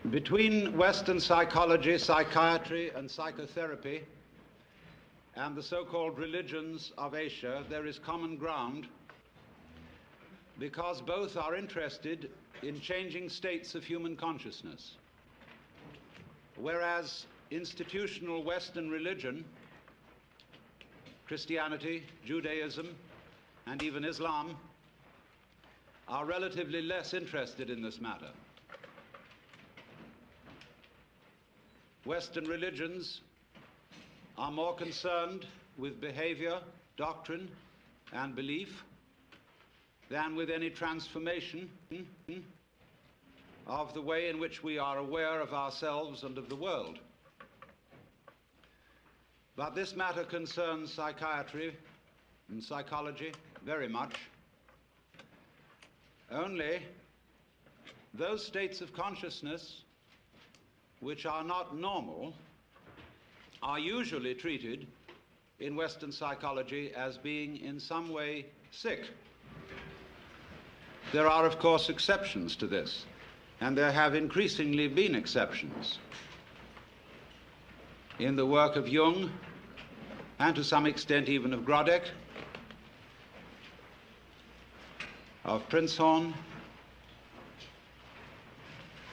Between Western psychology, psychiatry, and psychotherapy and the so-called religions of Asia, there is common ground because both are interested in changing states of human consciousness. Whereas institutional Western religion, Christianity, Judaism, and even Islam are relatively less interested in this matter. Western religions are more concerned with behavior, doctrine, and belief than with any transformation of the way in which we are aware of ourselves and of the world. But this matter concerns psychiatry and psychology very much. Only those states of consciousness which are not normal are usually treated in Western psychology as being in some way sick. There are, of course, exceptions to this, and there have increasingly been exceptions. In the work of Jung, and to some extent even of Grodek, of Prinzhorn,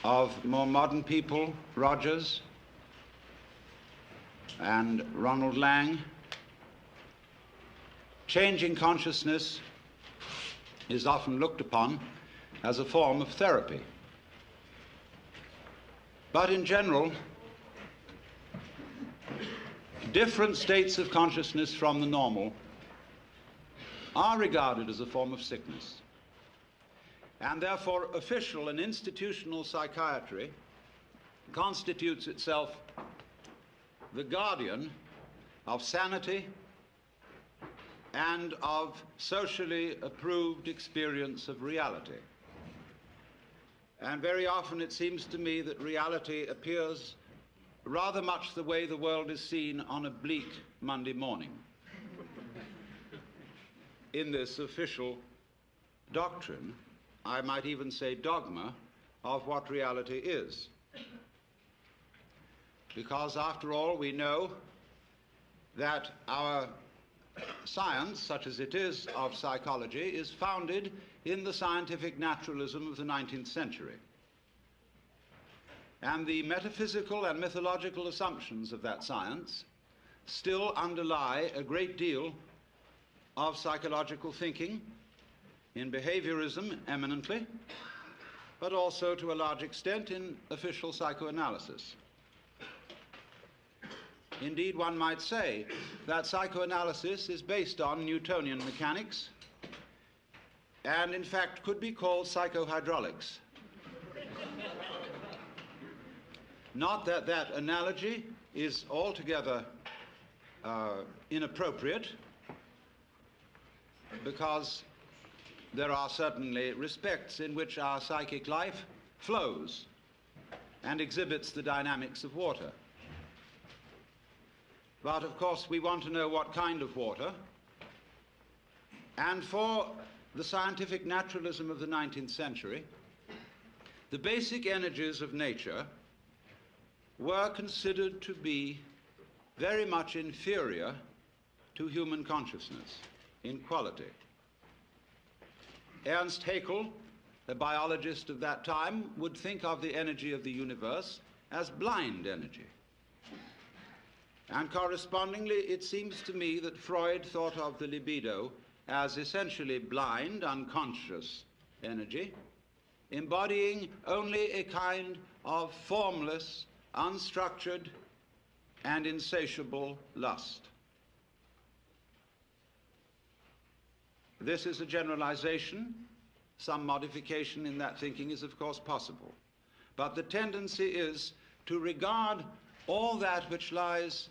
of more modern people, Rogers and Ronald Lang, changing consciousness is often looked upon as a form of therapy. But in general, different states of consciousness from the normal are regarded as a form of sickness. And therefore, official and institutional psychiatry constitutes itself the guardian of sanity and of socially approved experience of reality. And very often it seems to me that reality appears rather much the way the world is seen on a bleak Monday morning in this official doctrine, I might even say dogma, of what reality is. Because after all, we know that our science, such as it is of psychology, is founded in the scientific naturalism of the 19th century. And the metaphysical and mythological assumptions of that science still underlie a great deal of psychological thinking, in behaviorism eminently, but also to a large extent in official psychoanalysis. Indeed, one might say that psychoanalysis is based on Newtonian mechanics and in fact could be called psychohydraulics. Not that that analogy is altogether inappropriate, because there are certainly respects in which our psychic life flows and exhibits the dynamics of water. But of course we want to know what kind of water, and for the scientific naturalism of the 19th century, the basic energies of nature were considered to be very much inferior to human consciousness in quality. Ernst Haeckel, a biologist of that time, would think of the energy of the universe as blind energy. And correspondingly, it seems to me that Freud thought of the libido as essentially blind, unconscious energy, embodying only a kind of formless, unstructured, and insatiable lust. This is a generalization. Some modification in that thinking is, of course, possible. But the tendency is to regard all that which lies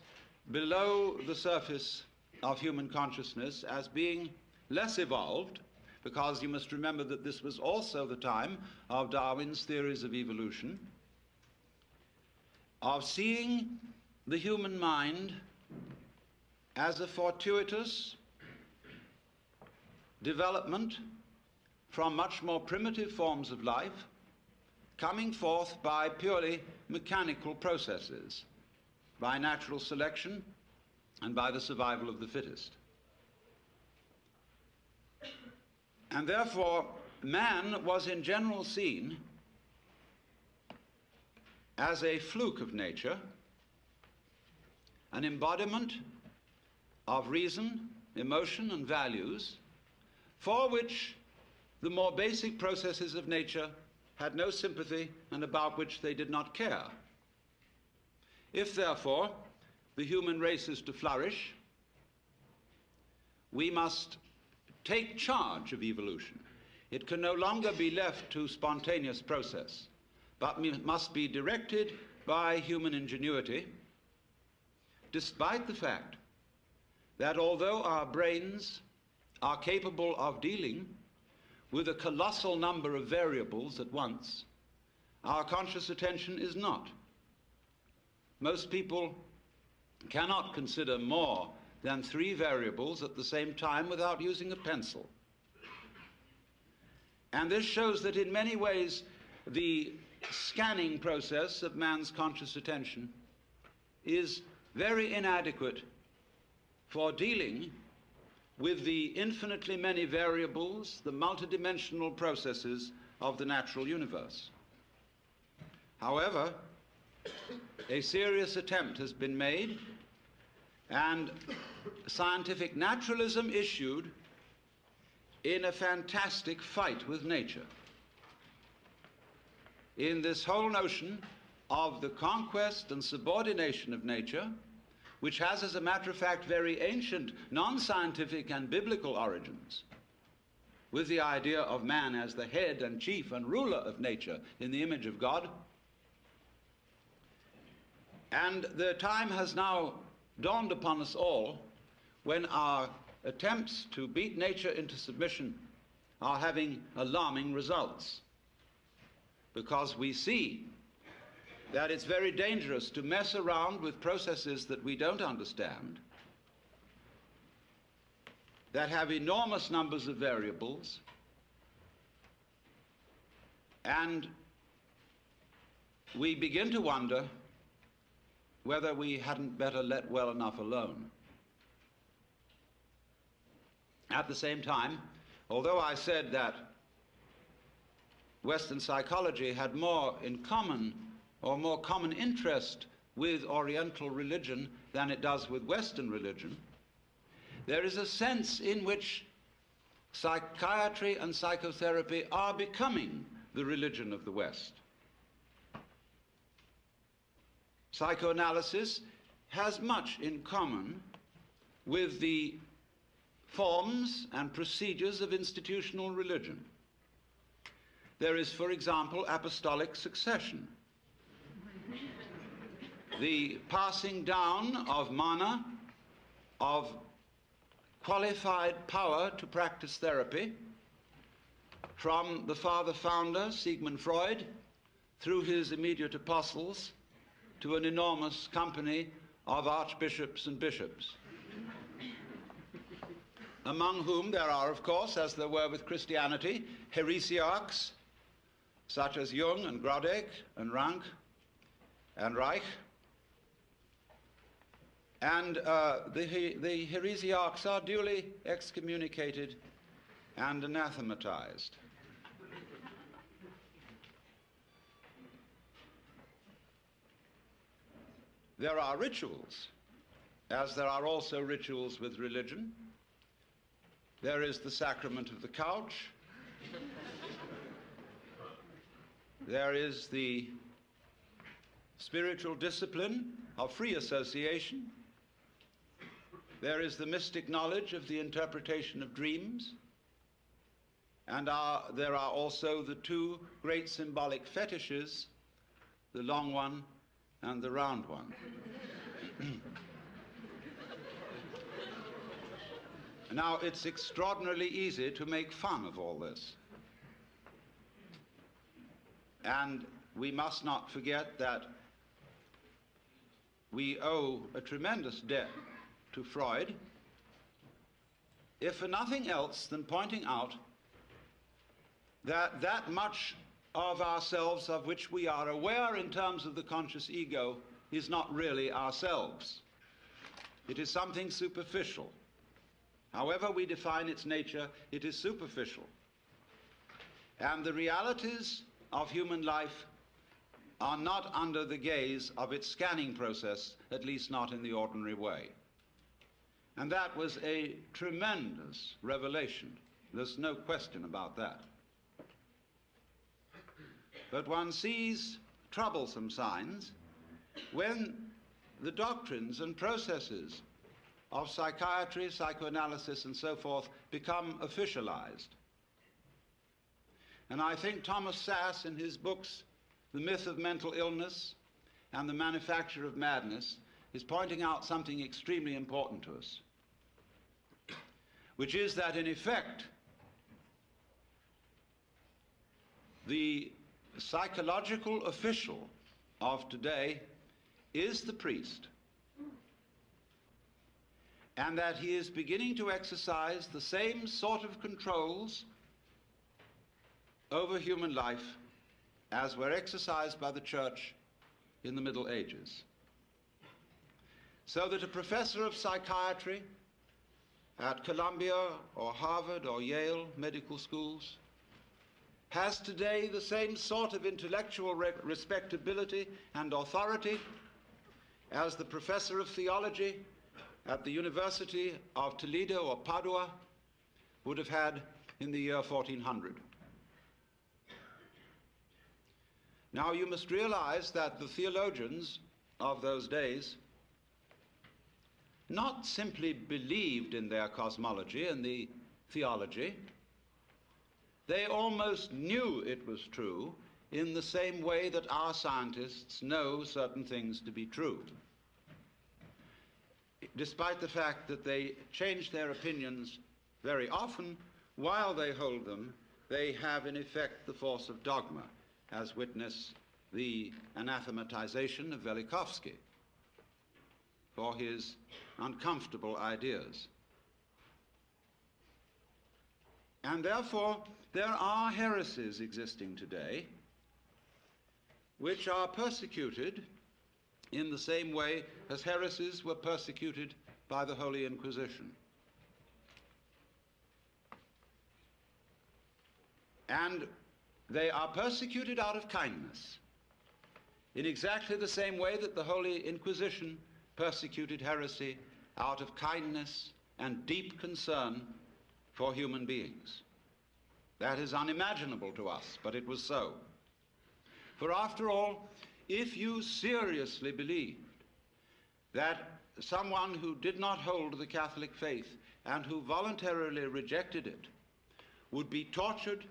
below the surface of human consciousness as being less evolved, because you must remember that this was also the time of Darwin's theories of evolution, of seeing the human mind as a fortuitous development from much more primitive forms of life coming forth by purely mechanical processes, by natural selection and by the survival of the fittest. And therefore, man was in general seen as a fluke of nature, an embodiment of reason, emotion, and values, for which the more basic processes of nature had no sympathy and about which they did not care. If, therefore, the human race is to flourish, we must take charge of evolution. It can no longer be left to spontaneous process, but must be directed by human ingenuity, despite the fact that although our brains are capable of dealing with a colossal number of variables at once, our conscious attention is not. Most people cannot consider more than 3 variables at the same time without using a pencil. And this shows that in many ways the scanning process of man's conscious attention is very inadequate for dealing with the infinitely many variables, the multidimensional processes of the natural universe. However, a serious attempt has been made, and scientific naturalism issued in a fantastic fight with nature, in this whole notion of the conquest and subordination of nature, which has, as a matter of fact, very ancient, non-scientific and biblical origins, with the idea of man as the head and chief and ruler of nature in the image of God. And the time has now dawned upon us all when our attempts to beat nature into submission are having alarming results, because we see that it's very dangerous to mess around with processes that we don't understand, that have enormous numbers of variables, and we begin to wonder whether we hadn't better let well enough alone. At the same time, although I said that Western psychology had more in common, or more common interest with Oriental religion than it does with Western religion, there is a sense in which psychiatry and psychotherapy are becoming the religion of the West. Psychoanalysis has much in common with the forms and procedures of institutional religion. There is, for example, apostolic succession, the passing down of mana, of qualified power to practice therapy, from the father founder, Sigmund Freud, through his immediate apostles, to an enormous company of archbishops and bishops, among whom there are, of course, as there were with Christianity, heresiarchs such as Jung and Grodek and Rank and Reich. And the heresiarchs are duly excommunicated and anathematized. There are rituals, as there are also rituals with religion. There is the sacrament of the couch. There is the spiritual discipline of free association. There is the mystic knowledge of the interpretation of dreams. And there are also the 2 great symbolic fetishes, the long one and the round one. Now, it's extraordinarily easy to make fun of all this. And we must not forget that we owe a tremendous debt to Freud, if for nothing else than pointing out that much of ourselves of which we are aware in terms of the conscious ego is not really ourselves. It is something superficial. However we define its nature, it is superficial. And the realities of human life are not under the gaze of its scanning process, at least not in the ordinary way. And that was a tremendous revelation. There's no question about that. But one sees troublesome signs when the doctrines and processes of psychiatry, psychoanalysis, and so forth become officialized. And I think Thomas Sass, in his books, The Myth of Mental Illness and The Manufacture of Madness, is pointing out something extremely important to us, which is that, in effect, the psychological official of today is the priest, and that he is beginning to exercise the same sort of controls over human life as were exercised by the church in the Middle Ages. So that a professor of psychiatry at Columbia or Harvard or Yale medical schools has today the same sort of intellectual respectability and authority as the professor of theology at the University of Toledo or Padua would have had in the year 1400. Now you must realize that the theologians of those days not simply believed in their cosmology and the theology, they almost knew it was true in the same way that our scientists know certain things to be true, despite the fact that they change their opinions very often. While they hold them, they have in effect the force of dogma, as witness the anathematization of Velikovsky for his uncomfortable ideas. And therefore, there are heresies existing today which are persecuted in the same way as heresies were persecuted by the Holy Inquisition. And they are persecuted out of kindness, in exactly the same way that the Holy Inquisition persecuted heresy out of kindness and deep concern for human beings. That is unimaginable to us, but it was so. For after all, if you seriously believed that someone who did not hold the Catholic faith and who voluntarily rejected it would be tortured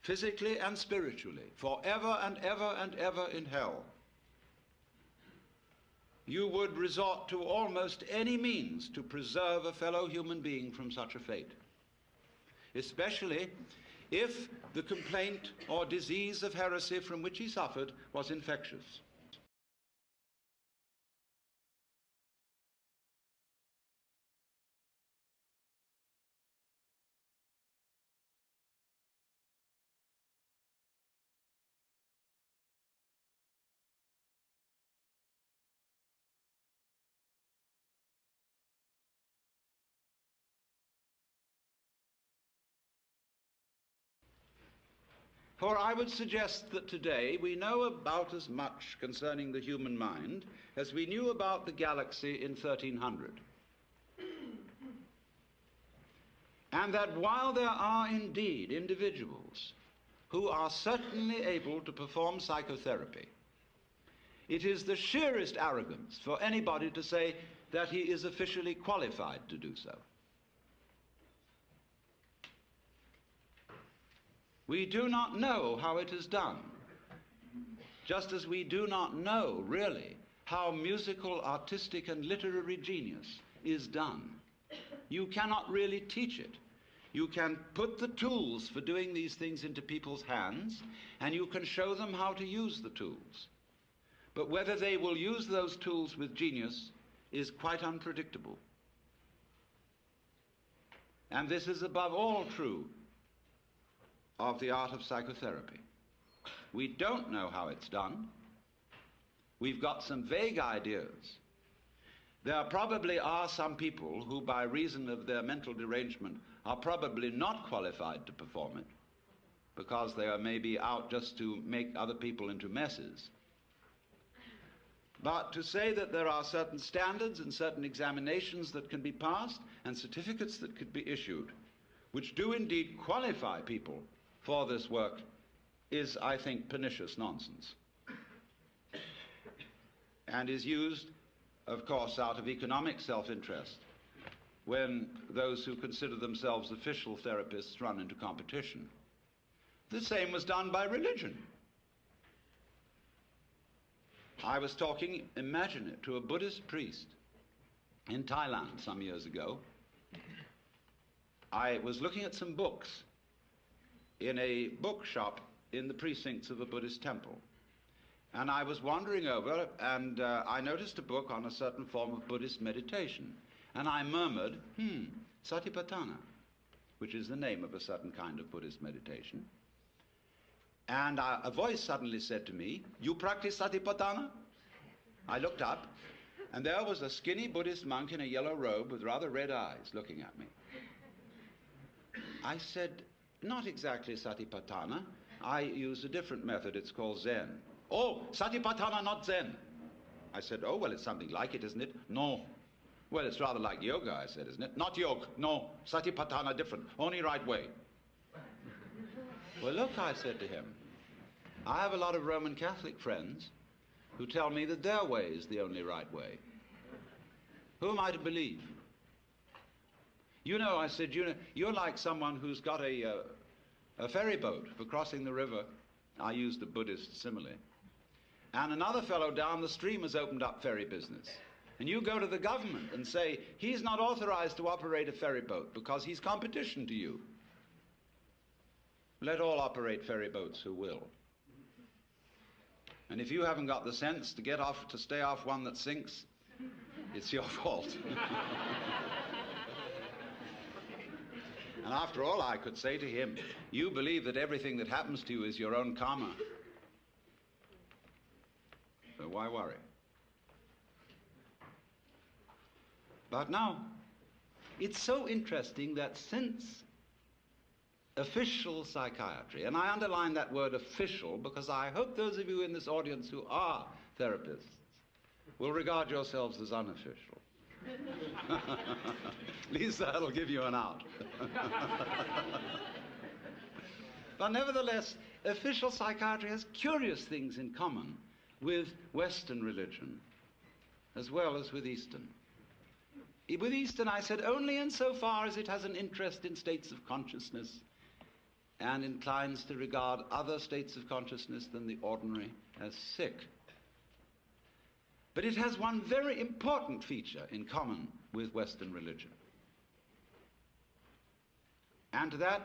physically and spiritually forever and ever and ever in hell, you would resort to almost any means to preserve a fellow human being from such a fate, especially if the complaint or disease of heresy from which he suffered was infectious. For I would suggest that today we know about as much concerning the human mind as we knew about the galaxy in 1300. And that while there are indeed individuals who are certainly able to perform psychotherapy, it is the sheerest arrogance for anybody to say that he is officially qualified to do so. We do not know how it is done, just as we do not know, really, how musical, artistic, and literary genius is done. You cannot really teach it. You can put the tools for doing these things into people's hands, and you can show them how to use the tools. But whether they will use those tools with genius is quite unpredictable. And this is above all true of the art of psychotherapy. We don't know how it's done. We've got some vague ideas. There probably are some people who, by reason of their mental derangement, are probably not qualified to perform it, because they are maybe out just to make other people into messes. But to say that there are certain standards and certain examinations that can be passed and certificates that could be issued, which do indeed qualify people for this work, is, I think, pernicious nonsense, and is used, of course, out of economic self-interest when those who consider themselves official therapists run into competition. The same was done by religion. I was talking, imagine it, to a Buddhist priest in Thailand some years ago. I was looking at some books in a bookshop in the precincts of a Buddhist temple. And I was wandering over, and I noticed a book on a certain form of Buddhist meditation. And I murmured, Satipatthana, which is the name of a certain kind of Buddhist meditation. And a voice suddenly said to me, "You practice Satipatthana?" I looked up, and there was a skinny Buddhist monk in a yellow robe with rather red eyes looking at me. I said, "Not exactly Satipatthana. I use a different method. It's called Zen." "Oh, Satipatthana, not Zen." I said, "Oh, well, it's something like it, isn't it?" "No." "Well, it's rather like yoga," I said, "isn't it?" "Not yoga. No, Satipatthana different. Only right way." "Well, look," I said to him, "I have a lot of Roman Catholic friends who tell me that their way is the only right way. Who am I to believe?" "You know," I said, "you're like someone who's got a ferry boat for crossing the river." I used the Buddhist simile. "And another fellow down the stream has opened up ferry business. And you go to the government and say, he's not authorized to operate a ferry boat because he's competition to you. Let all operate ferry boats who will. And if you haven't got the sense to stay off one that sinks, it's your fault." And after all, I could say to him, "You believe that everything that happens to you is your own karma. So why worry?" But now, it's so interesting that since official psychiatry, and I underline that word official because I hope those of you in this audience who are therapists will regard yourselves as unofficial. At least that'll give you an out. But nevertheless, official psychiatry has curious things in common with Western religion as well as with Eastern. With Eastern, I said, only insofar as it has an interest in states of consciousness and inclines to regard other states of consciousness than the ordinary as sick. But it has one very important feature in common with Western religion. And to that,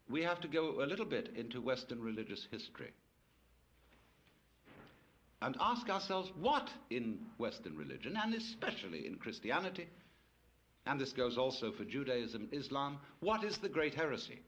we have to go a little bit into Western religious history and ask ourselves what in Western religion, and especially in Christianity, and this goes also for Judaism and Islam, what is the great heresy?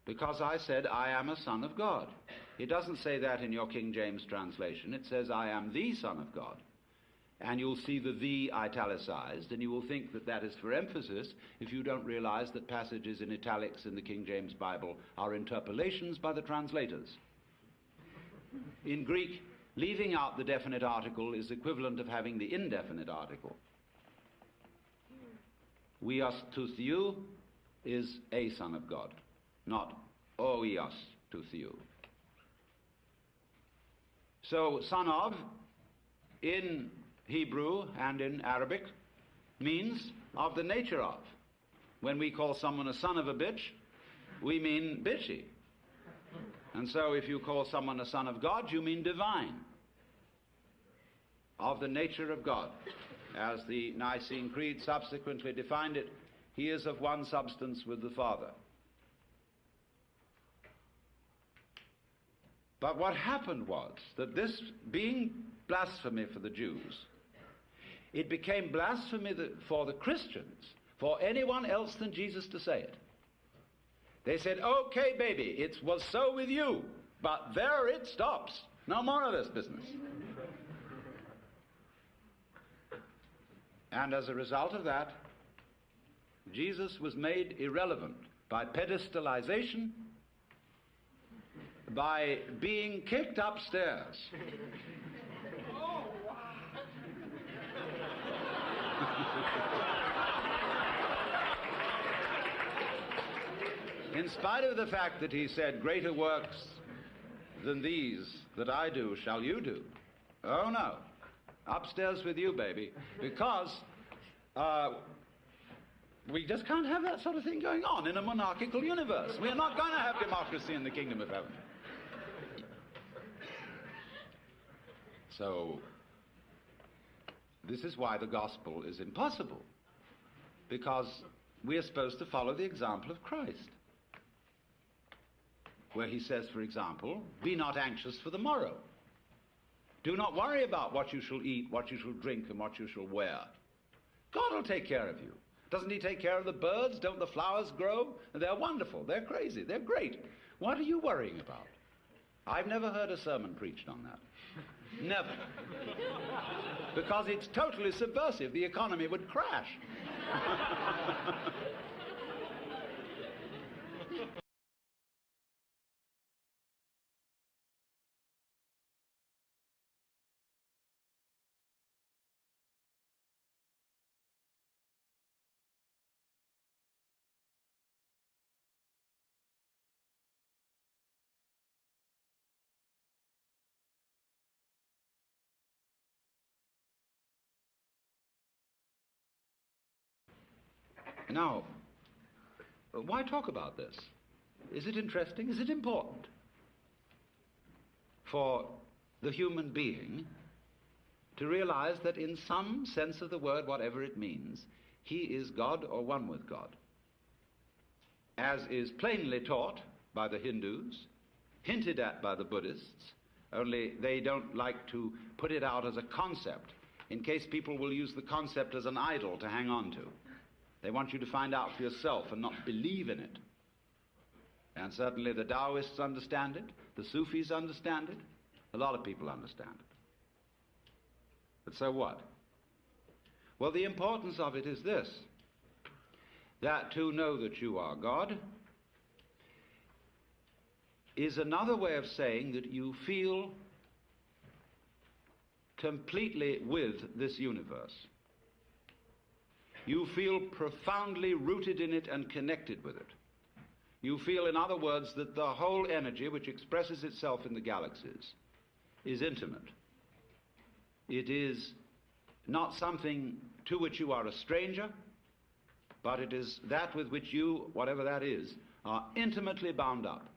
Because I said, I am a son of God. It doesn't say that in your King James translation. It says, I am the Son of God. And you'll see the italicized, and you will think that that is for emphasis if you don't realize that passages in italics in the King James Bible are interpolations by the translators. In Greek, leaving out the definite article is equivalent of having the indefinite article. Huios to theou is a son of God, not oios to theou. So son of, in Hebrew and in Arabic, means of the nature of. When we call someone a son of a bitch, we mean bitchy. And so if you call someone a son of God, you mean divine, of the nature of God. As the Nicene Creed subsequently defined it, he is of one substance with the Father. But what happened was that this being blasphemy for the Jews, it became blasphemy for the Christians, for anyone else than Jesus to say it. They said, okay, baby, it was so with you, but there it stops. No more of this business. And as a result of that, Jesus was made irrelevant by pedestalization, by being kicked upstairs. In spite of the fact that he said, greater works than these that I do shall you do. Oh no, upstairs with you, baby, because we just can't have that sort of thing going on in a monarchical universe. We are not going to have democracy in the kingdom of heaven. So, this is why the gospel is impossible, because we are supposed to follow the example of Christ, where he says, for example, be not anxious for the morrow. Do not worry about what you shall eat, what you shall drink, and what you shall wear. God will take care of you. Doesn't he take care of the birds? Don't the flowers grow? They're wonderful. They're crazy. They're great. What are you worrying about? I've never heard a sermon preached on that. Never. Because it's totally subversive. The economy would crash. Now, why talk about this? Is it interesting? Is it important for the human being to realize that in some sense of the word, whatever it means, he is God or one with God, as is plainly taught by the Hindus, hinted at by the Buddhists, only they don't like to put it out as a concept, in case people will use the concept as an idol to hang on to. They want you to find out for yourself and not believe in it. And certainly the Taoists understand it, the Sufis understand it, a lot of people understand it. But so what? Well, the importance of it is this, that to know that you are God is another way of saying that you feel completely with this universe. You feel profoundly rooted in it and connected with it. You feel, in other words, that the whole energy which expresses itself in the galaxies is intimate. It is not something to which you are a stranger, but it is that with which you, whatever that is, are intimately bound up.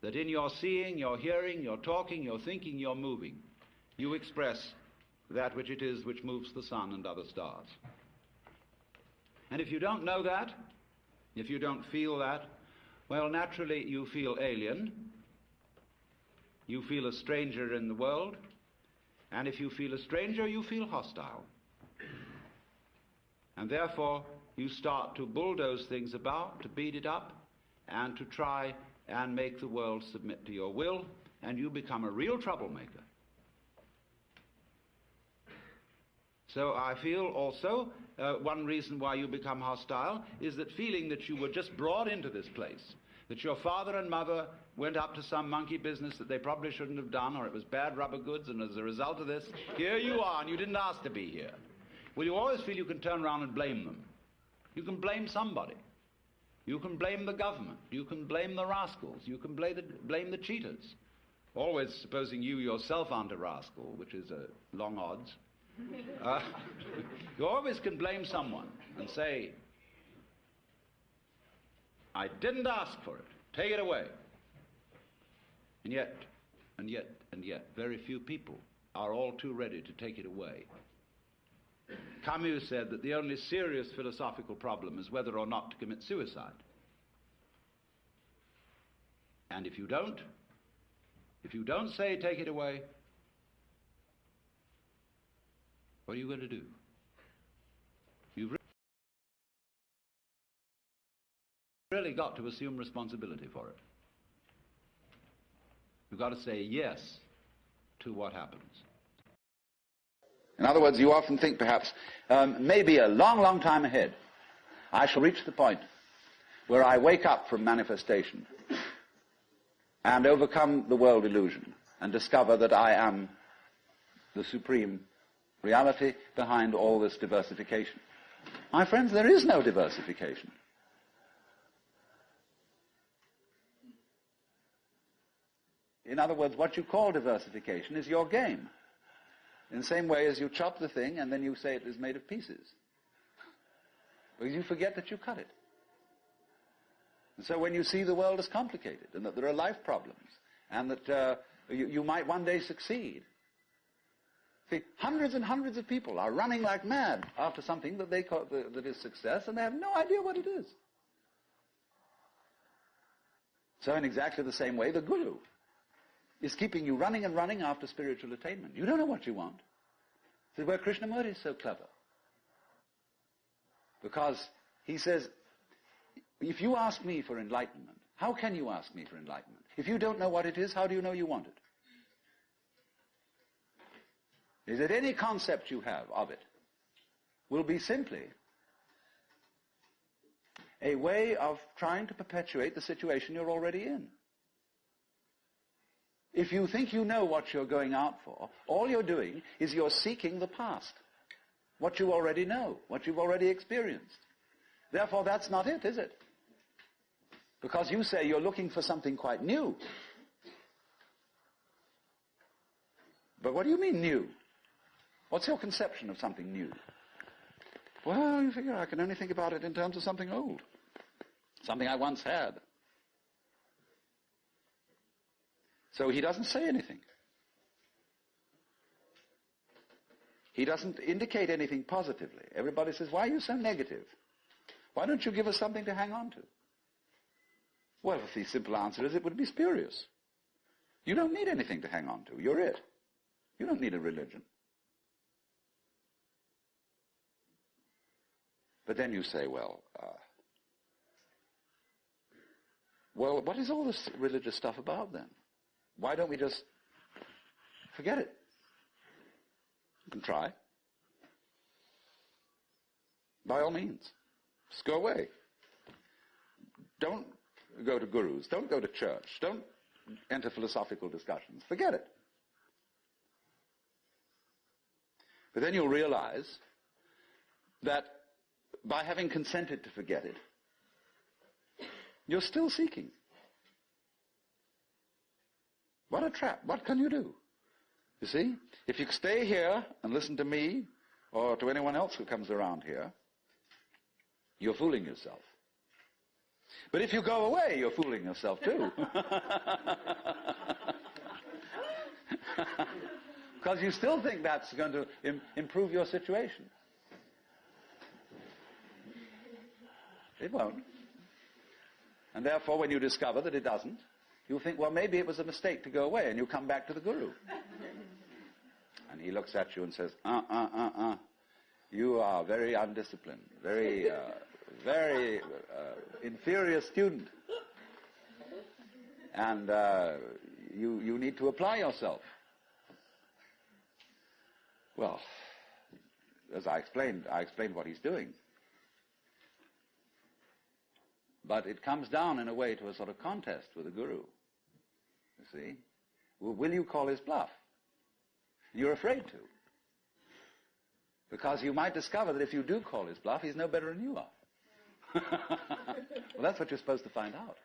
That in your seeing, your hearing, your talking, your thinking, your moving, you express that which it is which moves the sun and other stars. And if you don't know that, if you don't feel that, well, naturally you feel alien, you feel a stranger in the world, and if you feel a stranger, you feel hostile. And therefore, you start to bulldoze things about, to beat it up, and to try and make the world submit to your will, and you become a real troublemaker. So I feel also one reason why you become hostile is that feeling that you were just brought into this place, that your father and mother went up to some monkey business that they probably shouldn't have done, or it was bad rubber goods, and as a result of this, here you are, and you didn't ask to be here. Well, you always feel you can turn around and blame them. You can blame somebody. You can blame the government. You can blame the rascals. You can blame the cheaters. Always supposing you yourself aren't a rascal, which is long odds. You always can blame someone and say, I didn't ask for it, take it away. And yet, very few people are all too ready to take it away. Camus said that the only serious philosophical problem is whether or not to commit suicide. And if you don't say take it away, what are you going to do? You've really got to assume responsibility for it. You've got to say yes to what happens. In other words, you often think perhaps, maybe a long, long time ahead, I shall reach the point where I wake up from manifestation and overcome the world illusion and discover that I am the supreme reality behind all this diversification. My friends, there is no diversification. In other words, what you call diversification is your game. In the same way as you chop the thing and then you say it is made of pieces. Because you forget that you cut it. And so when you see the world as complicated and that there are life problems and that you might one day succeed. See, hundreds and hundreds of people are running like mad after something that they call that is success, and they have no idea what it is. So in exactly the same way, the guru is keeping you running and running after spiritual attainment. You don't know what you want. This is where Krishnamurti is so clever. Because he says, if you ask me for enlightenment, how can you ask me for enlightenment? If you don't know what it is, how do you know you want it? Is that any concept you have of it will be simply a way of trying to perpetuate the situation you're already in. If you think you know what you're going out for, all you're doing is you're seeking the past, what you already know, what you've already experienced. Therefore, that's not it, is it? Because you say you're looking for something quite new. But what do you mean new? What's your conception of something new? Well, you figure I can only think about it in terms of something old, something I once had. So he doesn't say anything. He doesn't indicate anything positively. Everybody says, why are you so negative? Why don't you give us something to hang on to? Well, the simple answer is it would be spurious. You don't need anything to hang on to. You're it. You don't need a religion. But then you say, well, what is all this religious stuff about then? Why don't we just forget it? You can try. By all means. Just go away. Don't go to gurus. Don't go to church. Don't enter philosophical discussions. Forget it. But then you'll realize that by having consented to forget it, you're still seeking. What a trap. What can you do? You see, if you stay here and listen to me or to anyone else who comes around here, you're fooling yourself. But if you go away, you're fooling yourself too. Because you still think that's going to improve your situation. It won't. And therefore, when you discover that it doesn't, you'll think, well, maybe it was a mistake to go away, and you come back to the guru. And he looks at you and says, you are very undisciplined, very inferior student. And you need to apply yourself. Well, as I explained what he's doing. But it comes down in a way to a sort of contest with the guru. You see? Will you call his bluff? You're afraid to. Because you might discover that if you do call his bluff, he's no better than you are. Well, that's what you're supposed to find out.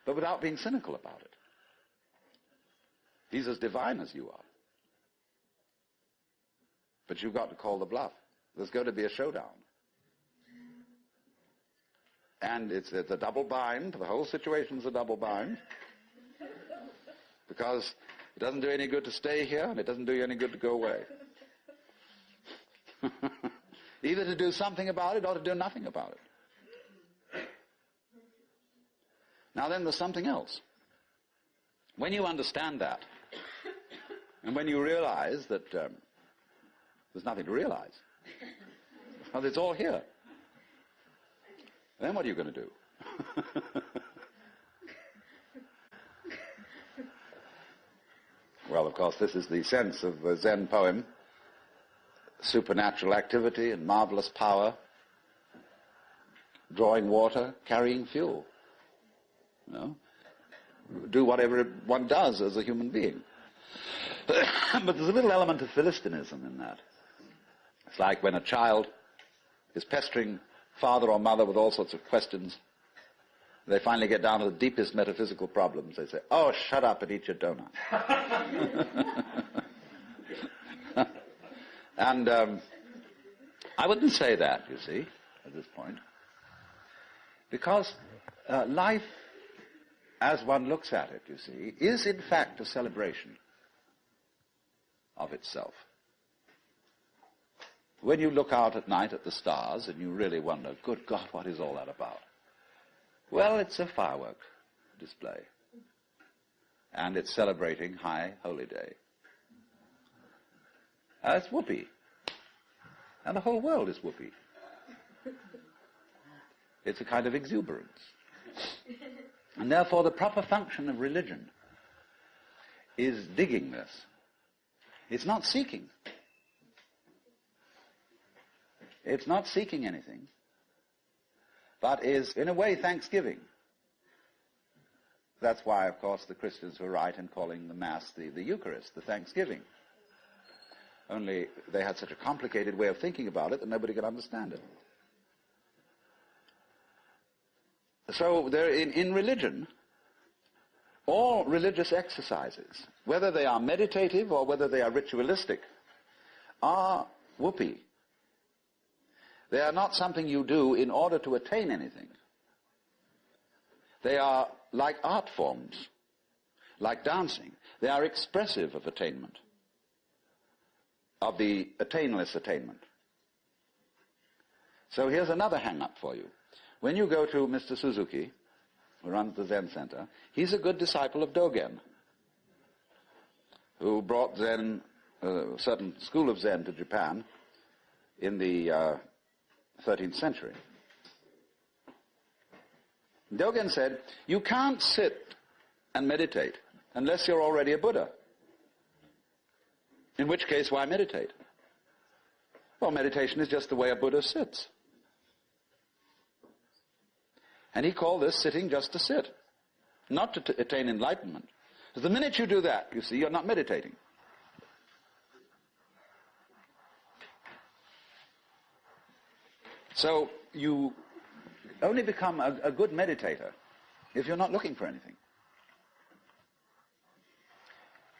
But without being cynical about it. He's as divine as you are. But you've got to call the bluff. There's going to be a showdown. And it's a double bind. The whole situation's a double bind. Because it doesn't do any good to stay here, and it doesn't do you any good to go away. Either to do something about it or to do nothing about it. Now then, there's something else. When you understand that, and when you realize that there's nothing to realize, because it's all here, then what are you going to do? Well, of course, this is the sense of a Zen poem: supernatural activity and marvelous power, drawing water, carrying fuel. You know? Do whatever one does as a human being. But there's a little element of Philistinism in that. It's like when a child is pestering father or mother with all sorts of questions. They finally get down to the deepest metaphysical problems. They say, "Oh, shut up and eat your donut." And I wouldn't say that, you see, at this point. Because life, as one looks at it, you see, is in fact a celebration of itself. When you look out at night at the stars and you really wonder, good God, what is all that about? Well, it's a firework display. And it's celebrating High Holy Day. It's whoopee. And the whole world is whoopee. It's a kind of exuberance. And therefore the proper function of religion is digging this. It's not seeking. It's not seeking anything, but is, in a way, thanksgiving. That's why, of course, the Christians were right in calling the Mass the Eucharist, the thanksgiving. Only they had such a complicated way of thinking about it that nobody could understand it. So there, in religion, all religious exercises, whether they are meditative or whether they are ritualistic, are whoopee. They are not something you do in order to attain anything. They are like art forms, like dancing. They are expressive of attainment, of the attainless attainment. So here's another hang-up for you. When you go to Mr. Suzuki, who runs the Zen Center, he's a good disciple of Dogen, who brought Zen, a certain school of Zen to Japan in the 13th century. Dogen said, you can't sit and meditate unless you're already a Buddha. In which case, why meditate? Well, meditation is just the way a Buddha sits. And he called this sitting just to sit, not to attain enlightenment. Because the minute you do that, you see, you're not meditating. So you only become a good meditator if you're not looking for anything.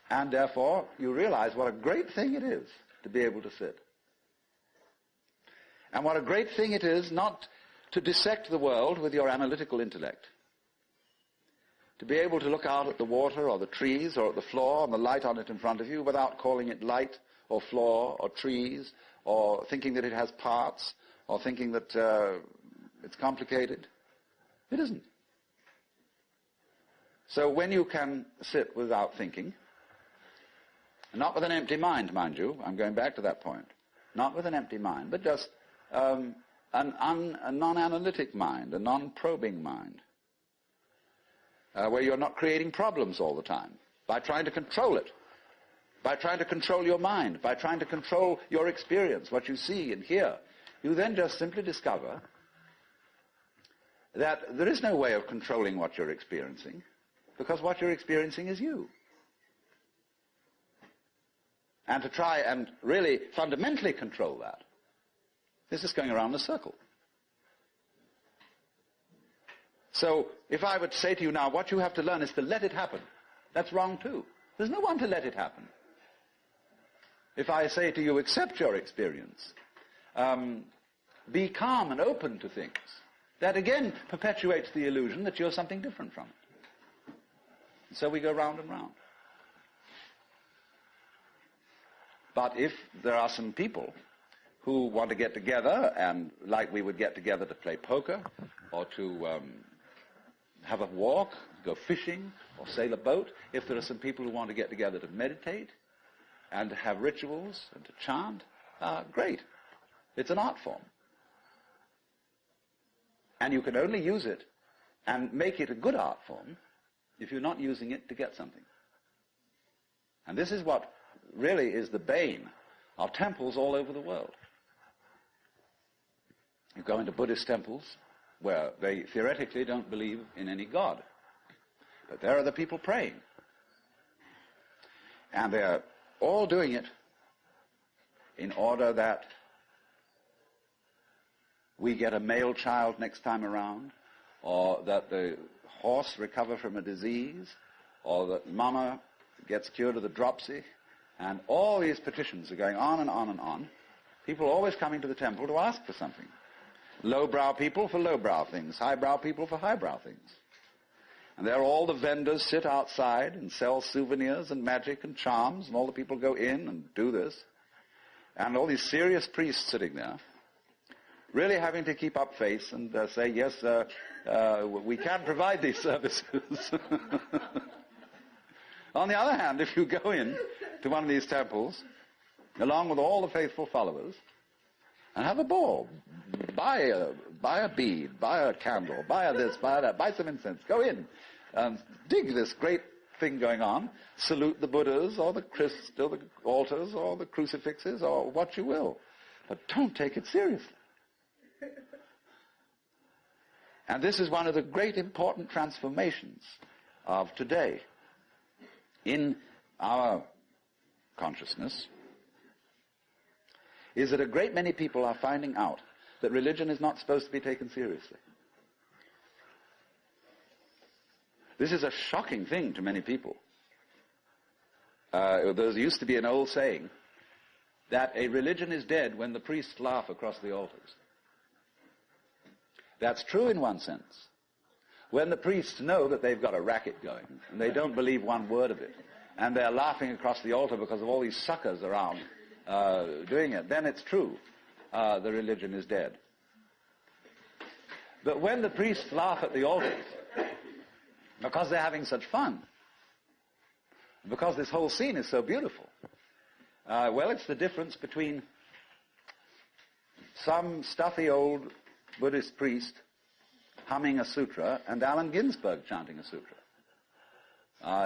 And therefore, you realize what a great thing it is to be able to sit. And what a great thing it is not to dissect the world with your analytical intellect. To be able to look out at the water or the trees or at the floor and the light on it in front of you without calling it light or floor or trees or thinking that it has parts or thinking that it's complicated. It isn't. So when you can sit without thinking, not with an empty mind, mind you, I'm going back to that point, not with an empty mind, but just a non-analytic mind, a non-probing mind, where you're not creating problems all the time by trying to control it, by trying to control your mind, by trying to control your experience, what you see and hear. You then just simply discover that there is no way of controlling what you're experiencing, because what you're experiencing is you. And to try and really fundamentally control that is just going around in a circle. So if I would say to you now, what you have to learn is to let it happen, that's wrong too. There's no one to let it happen. If I say to you, accept your experience, be calm and open to things, that again perpetuates the illusion that you're something different from it. And so we go round and round. But if there are some people who want to get together, and like we would get together to play poker, or to have a walk, go fishing, or sail a boat, if there are some people who want to get together to meditate, and to have rituals, and to chant, great. It's an art form. And you can only use it and make it a good art form if you're not using it to get something. And this is what really is the bane of temples all over the world. You go into Buddhist temples where they theoretically don't believe in any God. But there are the people praying. And they're all doing it in order that we get a male child next time around, or that the horse recover from a disease, or that mama gets cured of the dropsy. And all these petitions are going on and on and on. People are always coming to the temple to ask for something. Lowbrow people for lowbrow things, highbrow people for highbrow things. And there all the vendors sit outside and sell souvenirs and magic and charms, and all the people go in and do this. And all these serious priests sitting there, really having to keep up face and say, yes, we can provide these services. On the other hand, if you go in to one of these temples, along with all the faithful followers, and have a ball, buy a bead, buy a candle, buy a this, buy that, buy some incense, go in, and dig this great thing going on, salute the Buddhas, or the Christ, or the altars, or the crucifixes, or what you will. But don't take it seriously. And this is one of the great important transformations of today in our consciousness, is that a great many people are finding out that religion is not supposed to be taken seriously. This is a shocking thing to many people. There used to be an old saying that a religion is dead when the priests laugh across the altars. That's true in one sense. When the priests know that they've got a racket going, and they don't believe one word of it, and they're laughing across the altar because of all these suckers around doing it, then it's true. The religion is dead. But when the priests laugh at the altars, because they're having such fun, because this whole scene is so beautiful, well, it's the difference between some stuffy old Buddhist priest humming a sutra and Allen Ginsberg chanting a sutra.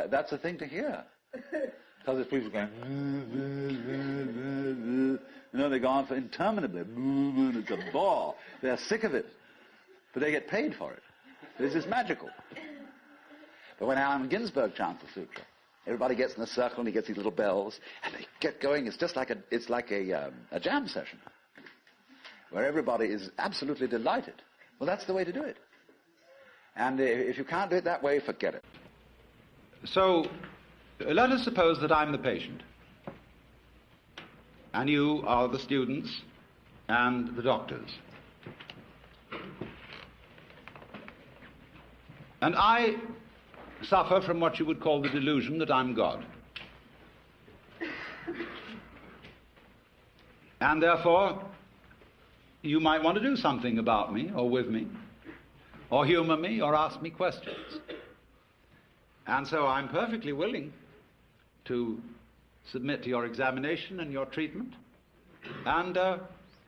That's a thing to hear. Because this priest is going, they go on for interminably. It's a bore. They're sick of it. But they get paid for it. This is magical. But when Allen Ginsberg chants the sutra, everybody gets in a circle and he gets these little bells, and they get going. It's just like a jam session, where everybody is absolutely delighted. Well, that's the way to do it. And if you can't do it that way, forget it. So, let us suppose that I'm the patient, and you are the students and the doctors. And I suffer from what you would call the delusion that I'm God. And therefore, you might want to do something about me, or with me, or humor me, or ask me questions. And so I'm perfectly willing to submit to your examination and your treatment, and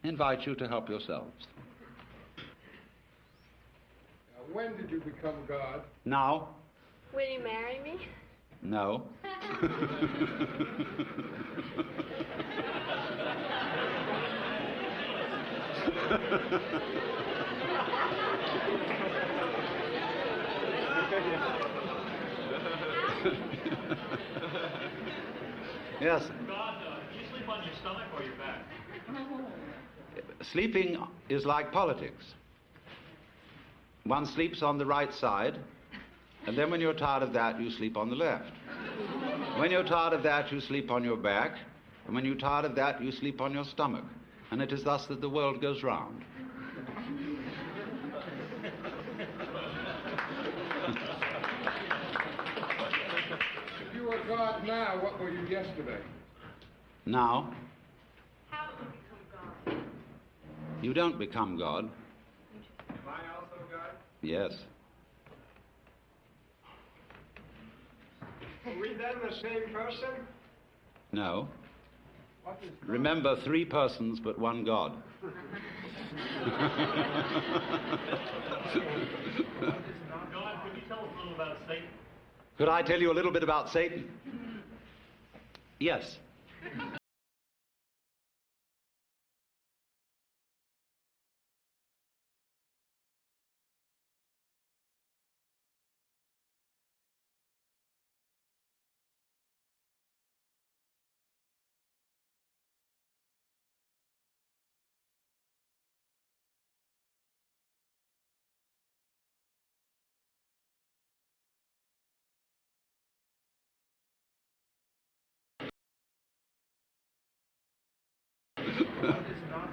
invite you to help yourselves. When did you become God? Now. Will you marry me? No. Yes. God, do you sleep on your stomach or your back? Sleeping is like politics. One sleeps on the right side, and then when you're tired of that, you sleep on the left. When you're tired of that, you sleep on your back, And when you're tired of that, you sleep on your stomach. And it is thus that the world goes round. If you were God now, what were you yesterday? Now, How do you become God? you don't become God. Am I also God? Yes. Are we then the same person? No. What is God? Remember, 3 persons, but 1 God. God, could you tell us a little about Satan? Could I tell you a little bit about Satan? Yes.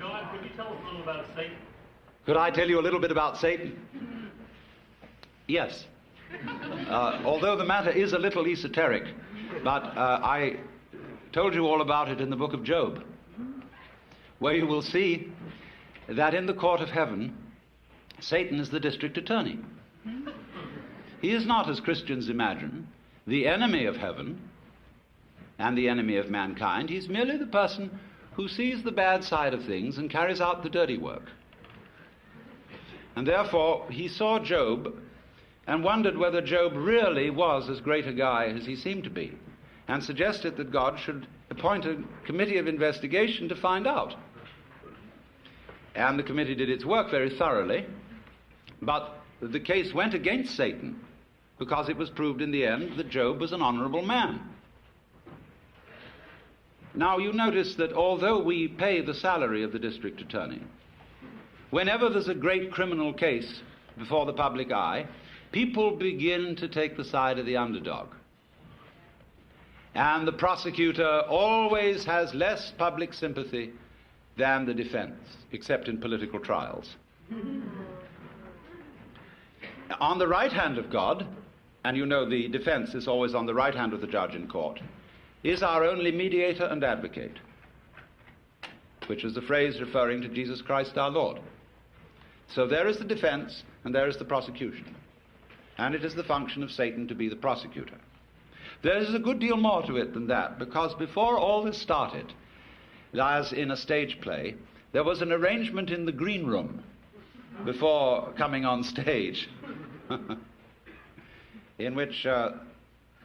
God, could you tell us a little about Satan? Could I tell you a little bit about Satan? Yes. Although the matter is a little esoteric, but I told you all about it in the book of Job, where you will see that in the court of heaven, Satan is the district attorney. He is not, as Christians imagine, the enemy of heaven and the enemy of mankind. He's merely the person who sees the bad side of things and carries out the dirty work. And therefore, he saw Job and wondered whether Job really was as great a guy as he seemed to be, and suggested that God should appoint a committee of investigation to find out. And the committee did its work very thoroughly, but the case went against Satan because it was proved in the end that Job was an honorable man. Now, you notice that although we pay the salary of the district attorney, whenever there's a great criminal case before the public eye, people begin to take the side of the underdog. And the prosecutor always has less public sympathy than the defense, except in political trials. On the right hand of God, and you know the defense is always on the right hand of the judge in court, is our only mediator and advocate, which is the phrase referring to Jesus Christ our Lord. So there is the defense and there is the prosecution. And it is the function of Satan to be the prosecutor. There is a good deal more to it than that, because before all this started, as in a stage play, there was an arrangement in the green room before coming on stage in which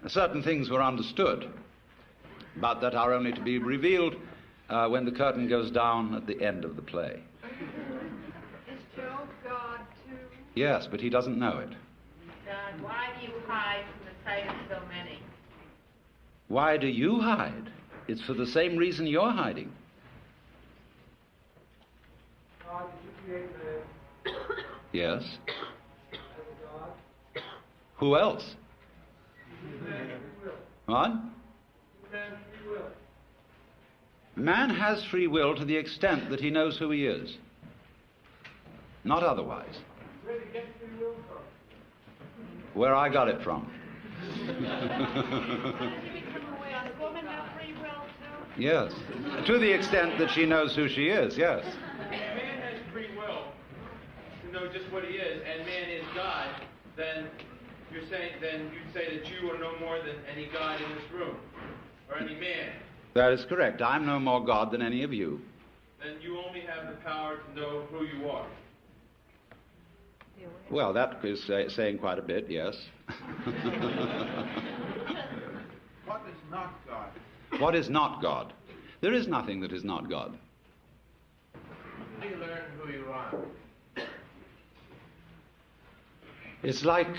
certain things were understood, but that are only to be revealed when the curtain goes down at the end of the play. Is Job God too? Yes, but he doesn't know it. God, why do you hide from the sight of so many? Why do you hide? It's for the same reason you're hiding. God, did you create man? Yes. As God? Who else? Man free will. What? Man free will. Man has free will to the extent that he knows who he is. Not otherwise. Where did he get free will from? Where I got it from. Does woman have free will too? Yes. To the extent that she knows who she is, yes. If man has free will to know just what he is, and man is God, then you'd say that you are no more than any God in this room, or any man. That is correct. I'm no more God than any of you. Then you only have the power to know who you are. Well, that is saying quite a bit, yes. What is not God? What is not God? There is nothing that is not God. How do you learn who you are? It's like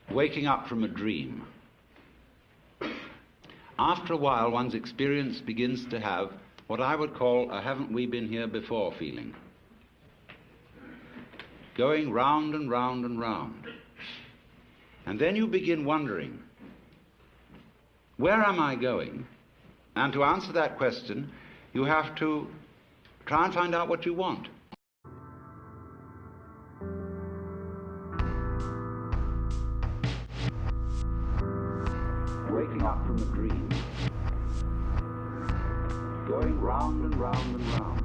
waking up from a dream. After a while, one's experience begins to have what I would call a haven't we been here before feeling. Going round and round and round. And then you begin wondering, where am I going And to answer that question, you have to try and find out what you want. Waking up from a dream, going round and round and round.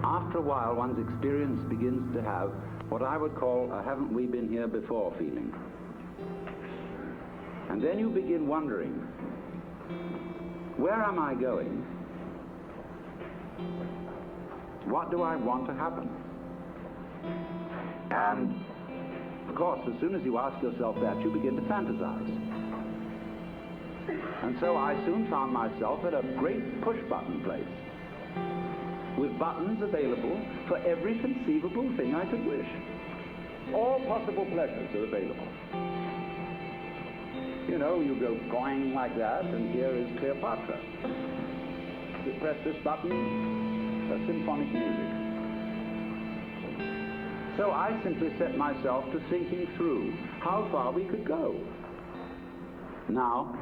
After a while, one's experience begins to have what I would call a haven't we been here before feeling. And then you begin wondering, where am I going? What do I want to happen? And of course, as soon as you ask yourself that, you begin to fantasize. And so I soon found myself at a great push-button place, with buttons available for every conceivable thing I could wish. All possible pleasures are available. You know, you go going like that, and here is Cleopatra. You press this button, a symphonic music. So I simply set myself to thinking through how far we could go. Now,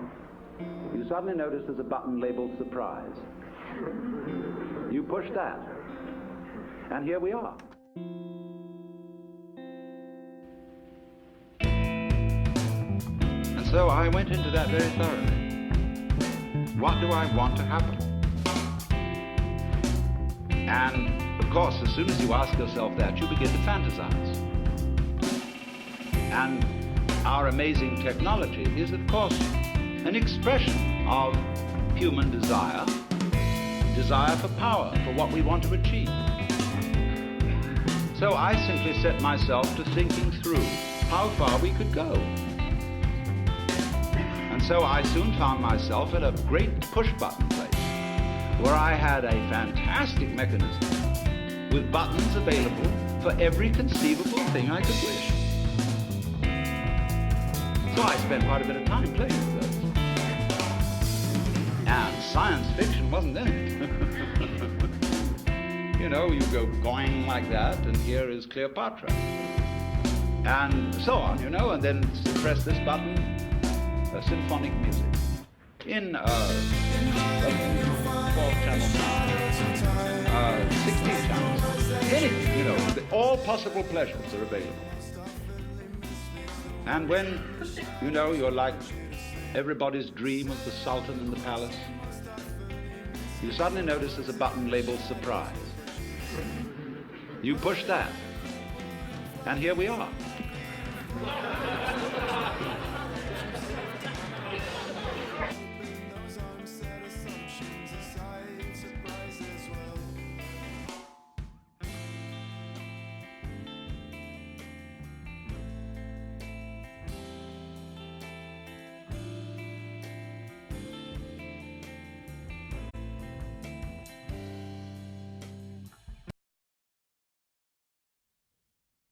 you suddenly notice there's a button labeled surprise. You push that, and here we are. And so I went into that very thoroughly. What do I want to happen? And of course, as soon as you ask yourself that, you begin to fantasize. And our amazing technology is, of course, an expression of human desire for power, for what we want to achieve. So I simply set myself to thinking through how far we could go. And so I soon found myself at a great push-button place, where I had a fantastic mechanism with buttons available for every conceivable thing I could wish. So I spent quite a bit of time playing with those. And science fiction wasn't in it. You know, you go going like that, and here is Cleopatra. And so on, you know, and then press this button, symphonic music. In 12-channel sound, 16 channels, anything, you know, all possible pleasures are available. And when, you know, you're like everybody's dream of the Sultan in the palace, you suddenly notice there's a button labeled surprise. You push that, and here we are.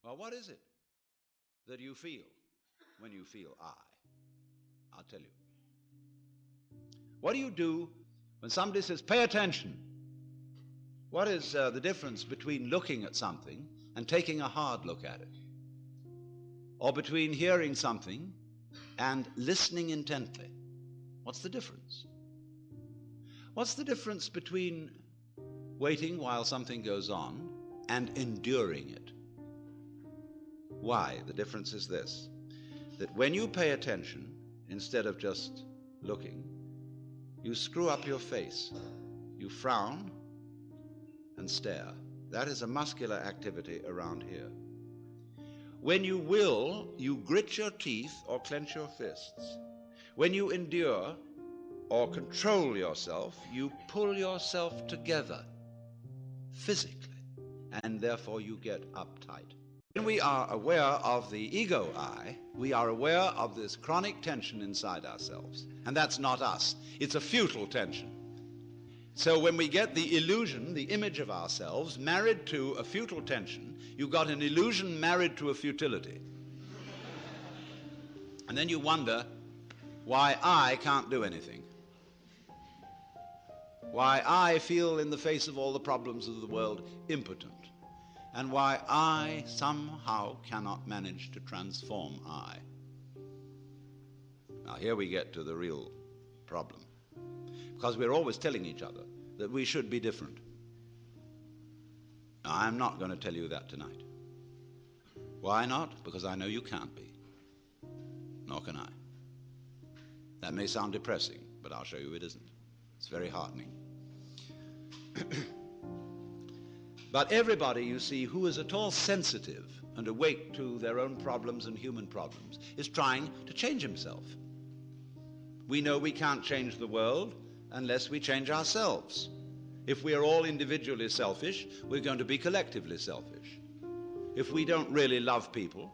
Well, what is it that you feel when you feel I? I'll tell you. What do you do when somebody says, pay attention? What is the difference between looking at something and taking a hard look at it? Or between hearing something and listening intently? What's the difference? What's the difference between waiting while something goes on and enduring it? Why? The difference is this, that when you pay attention, instead of just looking, you screw up your face, you frown and stare. That is a muscular activity around here. When you will, you grit your teeth or clench your fists. When you endure or control yourself, you pull yourself together physically, and therefore you get uptight. When we are aware of the ego I, we are aware of this chronic tension inside ourselves. And that's not us. It's a futile tension. So when we get the illusion, the image of ourselves, married to a futile tension, you've got an illusion married to a futility. And then you wonder why I can't do anything. Why I feel in the face of all the problems of the world impotent. And why I somehow cannot manage to transform I. Now here we get to the real problem. Because we're always telling each other that we should be different. Now, I'm not going to tell you that tonight. Why not? Because I know you can't be. Nor can I. That may sound depressing, but I'll show you it isn't. It's very heartening. But everybody, you see, who is at all sensitive and awake to their own problems and human problems is trying to change himself. We know we can't change the world unless we change ourselves. If we are all individually selfish, we're going to be collectively selfish. If we don't really love people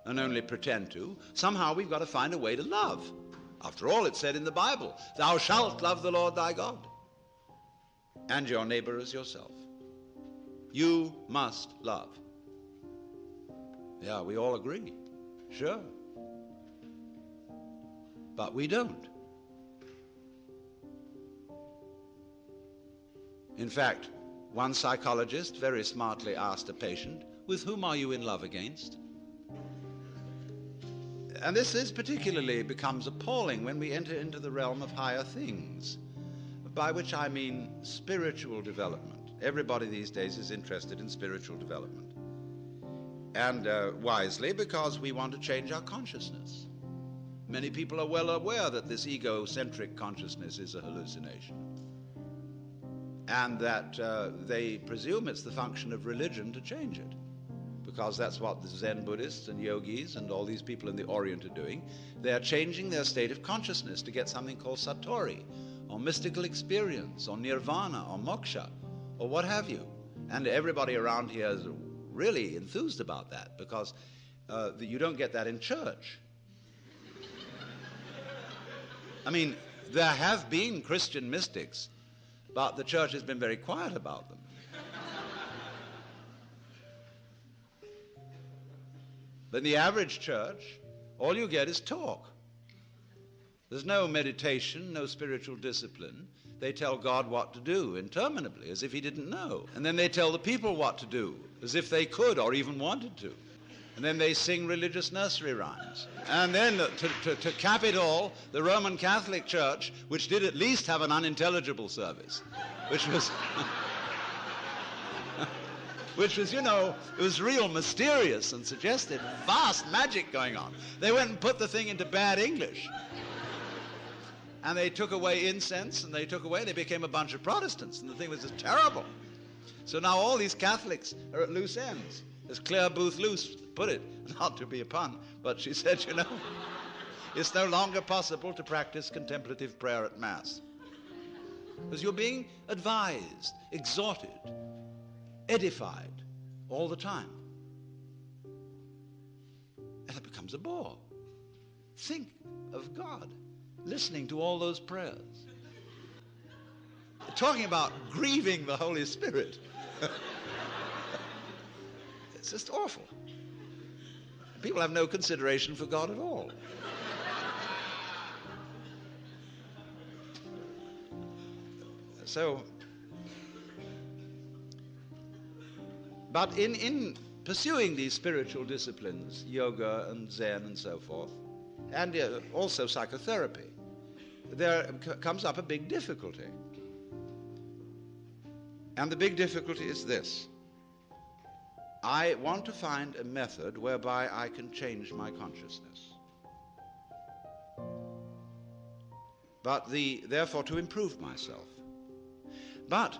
and only pretend to, somehow we've got to find a way to love. After all, it's said in the Bible, thou shalt love the Lord thy God and your neighbor as yourself. You must love. Yeah, we all agree. Sure. But we don't. In fact, one psychologist very smartly asked a patient, with whom are you in love against? And this particularly becomes appalling when we enter into the realm of higher things, by which I mean spiritual development. Everybody these days is interested in spiritual development. And wisely, because we want to change our consciousness. Many people are well aware that this egocentric consciousness is a hallucination. And that they presume it's the function of religion to change it. Because that's what the Zen Buddhists and yogis and all these people in the Orient are doing. They are changing their state of consciousness to get something called satori, or mystical experience, or nirvana, or moksha, or what have you. And everybody around here is really enthused about that, because you don't get that in church. I mean, there have been Christian mystics, but the church has been very quiet about them. But in the average church, all you get is talk. There's no meditation, no spiritual discipline. They tell God what to do interminably, as if he didn't know. And then they tell the people what to do, as if they could or even wanted to. And then they sing religious nursery rhymes. And then, to cap it all, the Roman Catholic Church, which did at least have an unintelligible service, which was... which was, it was real mysterious and suggested vast magic going on. They went and put the thing into bad English. And they took away incense, and they became a bunch of Protestants, and the thing was just terrible. So now all these Catholics are at loose ends. As Claire Booth Luce put it, not to be a pun, but she said, it's no longer possible to practice contemplative prayer at Mass. Because you're being advised, exhorted, edified all the time. And it becomes a bore. Think of God listening to all those prayers. Talking about grieving the Holy Spirit. It's just awful. People have no consideration for God at all. So, but in pursuing these spiritual disciplines, yoga and Zen and so forth, and also psychotherapy, there comes up a big difficulty. And the big difficulty is this. I want to find a method whereby I can change my consciousness. But therefore to improve myself. But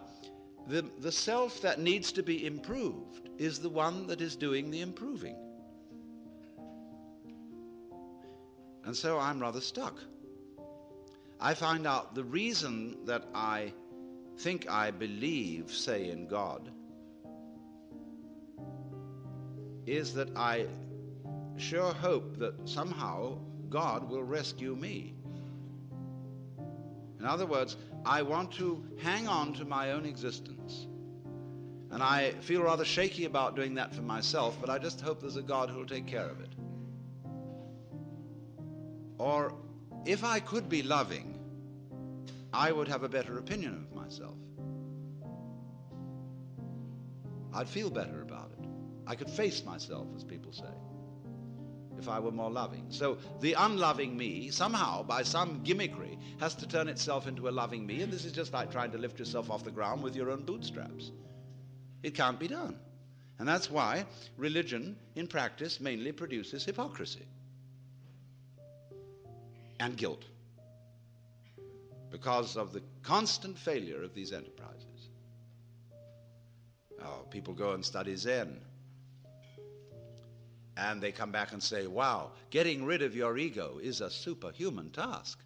the self that needs to be improved is the one that is doing the improving. And so I'm rather stuck. I find out the reason that I think I believe, say, in God, is that I sure hope that somehow God will rescue me. In other words, I want to hang on to my own existence. And I feel rather shaky about doing that for myself, but I just hope there's a God who will take care of it. Or if I could be loving, I would have a better opinion of myself. I'd feel better about it. I could face myself, as people say. if I were more loving. So the unloving me, somehow, by some gimmickry, has to turn itself into a loving me, and this is just like trying to lift yourself off the ground with your own bootstraps. It can't be done. And that's why religion, in practice, mainly produces hypocrisy and guilt, because of the constant failure of these enterprises. Oh, people go and study Zen, and they come back and say, wow, getting rid of your ego is a superhuman task.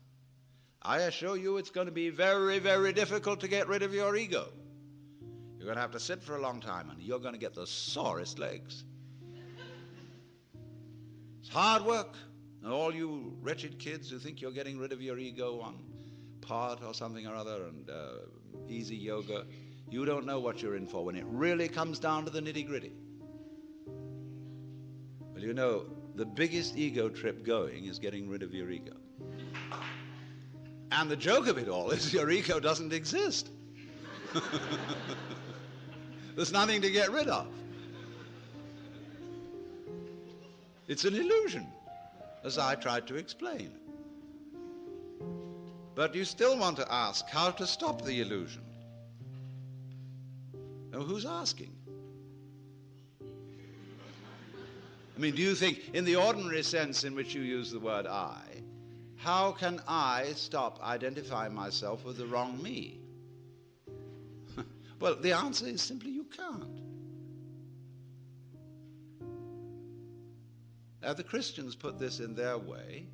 I assure you it's going to be very, very difficult to get rid of your ego. You're going to have to sit for a long time, and you're going to get the sorest legs. It's hard work. And all you wretched kids who think you're getting rid of your ego on pot or something or other and easy yoga, you don't know what you're in for when it really comes down to the nitty-gritty. Well, you know, the biggest ego trip going is getting rid of your ego. And the joke of it all is your ego doesn't exist. There's nothing to get rid of. It's an illusion, as I tried to explain. But you still want to ask how to stop the illusion. Now, who's asking? I mean, do you think, in the ordinary sense in which you use the word I, how can I stop identifying myself with the wrong me? Well, the answer is simply you can't. Now, the Christians put this in their way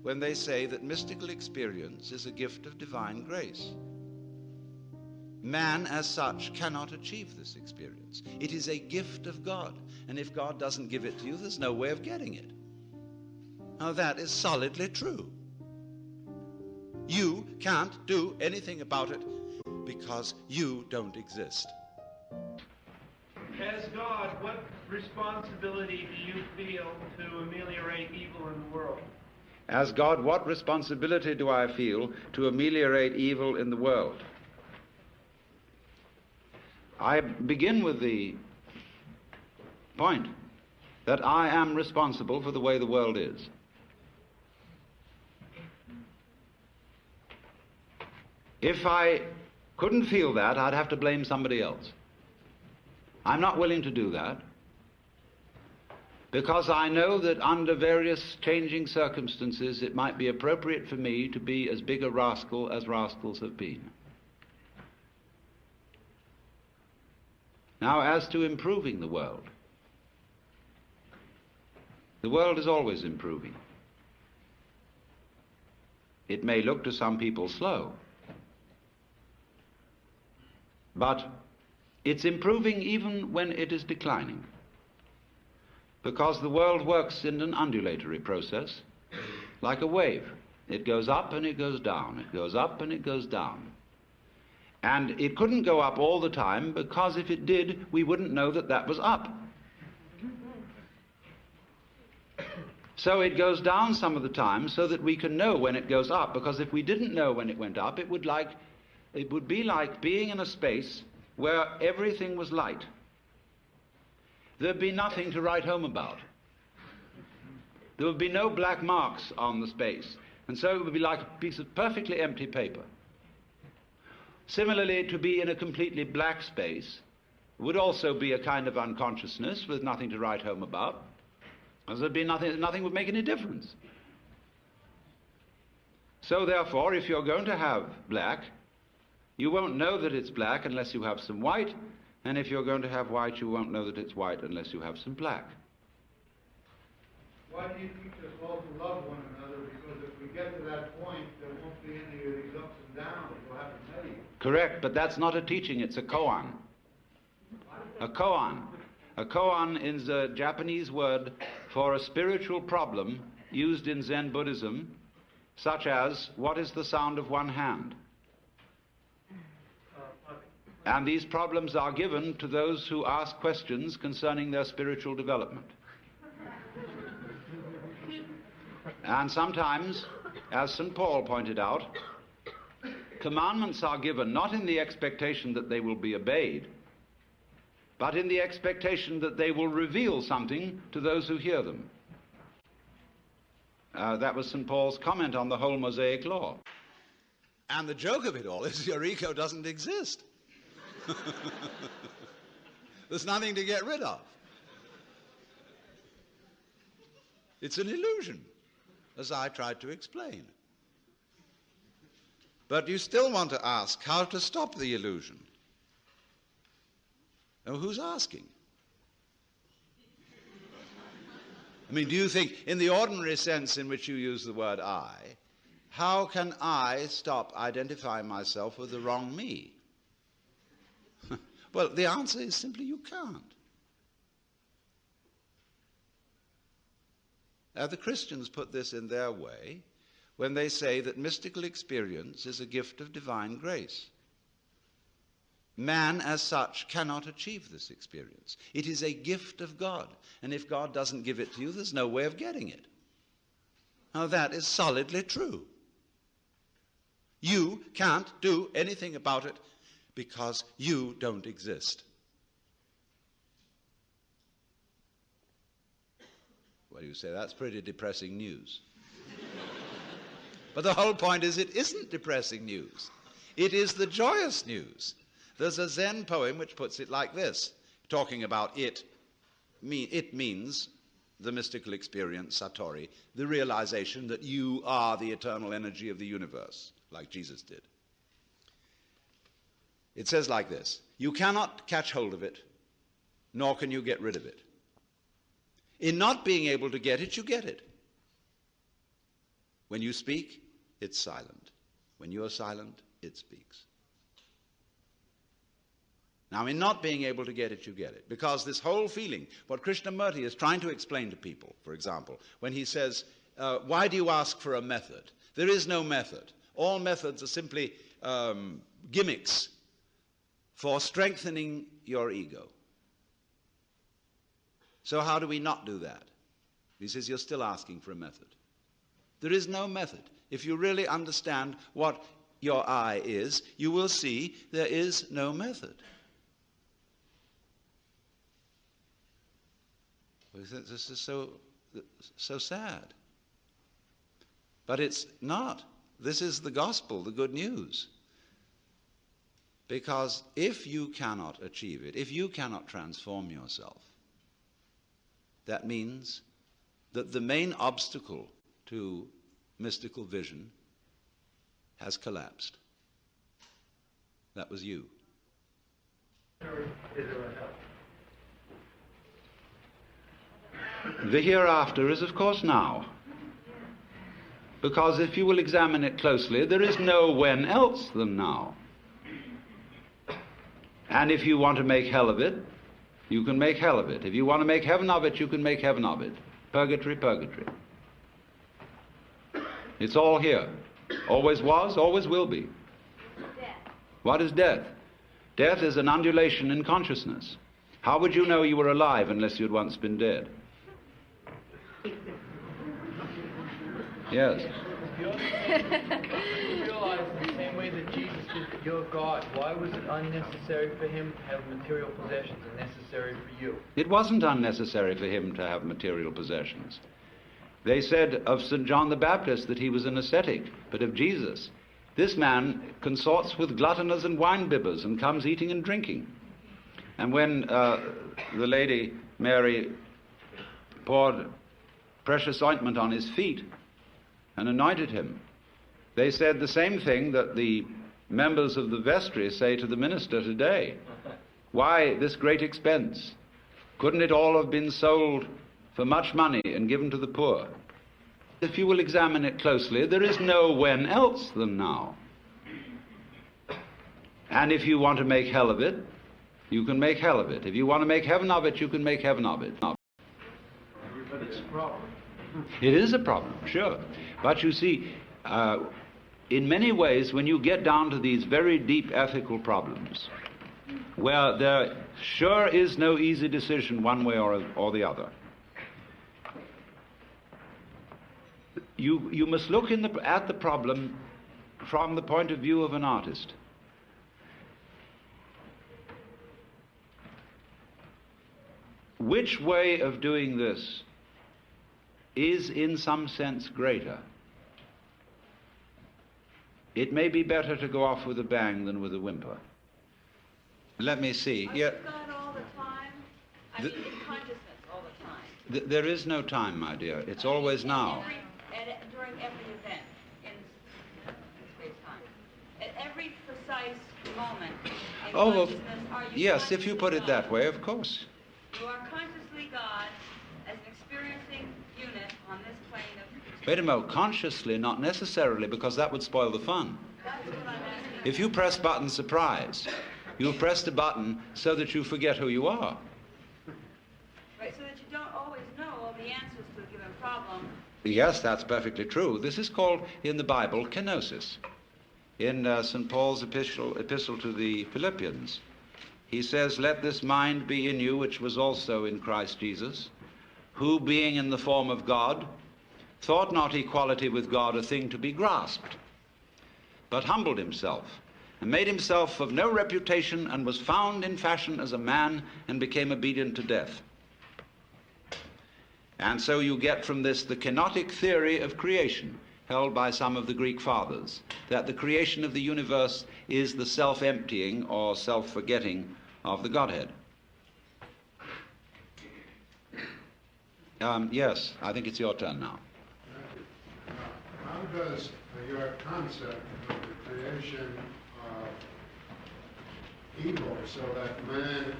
when they say that mystical experience is a gift of divine grace. Man, as such, cannot achieve this experience. It is a gift of God, and if God doesn't give it to you, there's no way of getting it. Now, that is solidly true. You can't do anything about it because you don't exist. As God, what responsibility do you feel to ameliorate evil in the world? As God, what responsibility do I feel to ameliorate evil in the world? I begin with the point that I am responsible for the way the world is. If I couldn't feel that, I'd have to blame somebody else. I'm not willing to do that, because I know that under various changing circumstances it might be appropriate for me to be as big a rascal as rascals have been. Now, as to improving the world is always improving. It may look to some people slow, but it's improving even when it is declining, because the world works in an undulatory process, like a wave. It goes up and it goes down, it goes up and it goes down. And it couldn't go up all the time, because if it did, we wouldn't know that that was up. So it goes down some of the time so that we can know when it goes up, because if we didn't know when it went up, it would be like being in a space where everything was light. There'd be nothing to write home about. There would be no black marks on the space, and so it would be like a piece of perfectly empty paper. Similarly, to be in a completely black space would also be a kind of unconsciousness with nothing to write home about, as there'd be nothing would make any difference. So therefore, if you're going to have black, you won't know that it's black unless you have some white, and if you're going to have white, you won't know that it's white unless you have some black. Why do you teach us all to love one another? Because if we get to that point, there won't be any of these ups and downs. We'll have to tell you. Correct, but that's not a teaching, it's a koan. A koan. A koan is a Japanese word for a spiritual problem used in Zen Buddhism, such as, what is the sound of one hand? And these problems are given to those who ask questions concerning their spiritual development. And sometimes, as St. Paul pointed out, commandments are given not in the expectation that they will be obeyed, but in the expectation that they will reveal something to those who hear them. That was St. Paul's comment on the whole Mosaic law. And the joke of it all is your ego doesn't exist. There's nothing to get rid of. It's an illusion, as I tried to explain. But you still want to ask how to stop the illusion. Now, who's asking? I mean, do you think, in the ordinary sense in which you use the word I, how can I stop identifying myself with the wrong me? Well, the answer is simply you can't. Now, the Christians put this in their way when they say that mystical experience is a gift of divine grace. Man, as such, cannot achieve this experience. It is a gift of God, and if God doesn't give it to you, there's no way of getting it. Now, that is solidly true. You can't do anything about it because you don't exist. Well, you say, that's pretty depressing news. But the whole point is it isn't depressing news. It is the joyous news. There's a Zen poem which puts it like this, talking about it. It means the mystical experience, Satori, the realization that you are the eternal energy of the universe, like Jesus did. It says like this: you cannot catch hold of it, nor can you get rid of it. In not being able to get it, you get it. When you speak, it's silent. When you are silent, it speaks. Now, in not being able to get it, you get it. Because this whole feeling, what Krishnamurti is trying to explain to people, for example, when he says, why do you ask for a method? There is no method. All methods are simply gimmicks for strengthening your ego. So how do we not do that? He says, you're still asking for a method. There is no method. If you really understand what your I is, you will see there is no method. This is so sad. But it's not. This is the gospel, the good news. Because if you cannot achieve it, if you cannot transform yourself, that means that the main obstacle to mystical vision has collapsed. That was you. The hereafter is, of course, now. Because if you will examine it closely, there is no when else than now. And if you want to make hell of it, you can make hell of it. If you want to make heaven of it, you can make heaven of it. Purgatory, purgatory. It's all here. Always was, always will be. Death. What is death? Death is an undulation in consciousness. How would you know you were alive unless you'd once been dead? Yes. If you realize in the same way that Jesus did that you're God, why was it unnecessary for him to have material possessions and necessary for you? It wasn't unnecessary for him to have material possessions. They said of St. John the Baptist that he was an ascetic, but of Jesus, this man consorts with gluttoners and wine-bibbers and comes eating and drinking. And when the lady Mary poured precious ointment on his feet and anointed him, they said the same thing that the members of the vestry say to the minister today. Why this great expense? Couldn't it all have been sold for much money and given to the poor? If you will examine it closely, there is no when else than now. And if you want to make hell of it, you can make hell of it. If you want to make heaven of it, you can make heaven of it. But it's a problem. It is a problem, sure. But you see, in many ways, when you get down to these very deep ethical problems, where there sure is no easy decision one way or the other, you must look at the problem from the point of view of an artist. Which way of doing this is in some sense greater. It may be better to go off with a bang than with a whimper. Let me see. Are you God all the time? I mean, in consciousness all the time. There is no time, my dear. It's always now. During every event in space-time. At every precise moment in consciousness, are you yes, if you put it God? that way, of course. You are consciously God as an experiencing unit on this plane of... Wait a moment, consciously, not necessarily, because that would spoil the fun. That's what I'm asking. If you press button surprise, you've pressed a button so that you forget who you are. Right, so that you don't always know all the answers to a given problem. Yes, that's perfectly true. This is called, in the Bible, kenosis. In St. Paul's epistle to the Philippians, he says, "Let this mind be in you, which was also in Christ Jesus, who, being in the form of God, thought not equality with God a thing to be grasped, but humbled himself, and made himself of no reputation, and was found in fashion as a man, and became obedient to death." And so you get from this the kenotic theory of creation, held by some of the Greek fathers, that the creation of the universe is the self-emptying or self-forgetting of the Godhead. Yes, I think it's your turn now. How does your concept of the creation of evil, so that man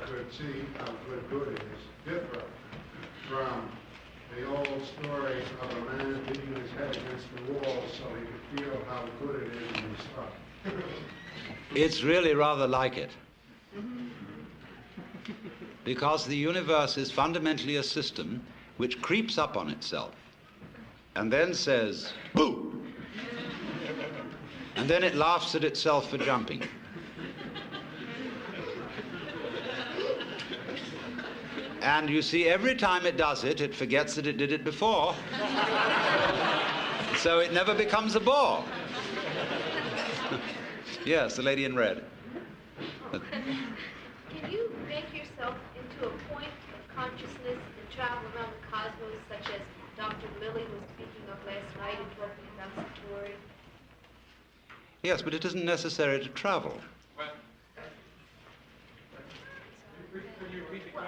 could see how good is, differ from the old story of a man beating his head against the wall so he could feel how good it is and stuff? It's really rather like it. Because the universe is fundamentally a system which creeps up on itself and then says, "Boo!" And then it laughs at itself for jumping. And you see, every time it does it, it forgets that it did it before. So it never becomes a bore. Yes, the lady in red. Can you make yourself into a point of consciousness and travel around the cosmos, such as Dr. Lilly was speaking of last night in talking about Satori? Yes, but it isn't necessary to travel.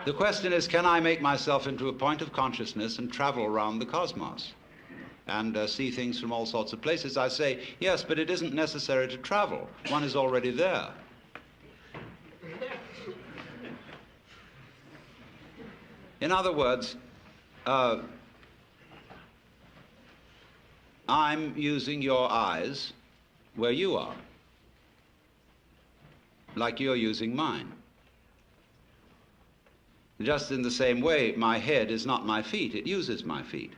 The question is, can I make myself into a point of consciousness and travel around the cosmos and see things from all sorts of places? I say, yes, but it isn't necessary to travel. One is already there. In other words, I'm using your eyes where you are, like you're using mine. Just in the same way, my head is not my feet, it uses my feet.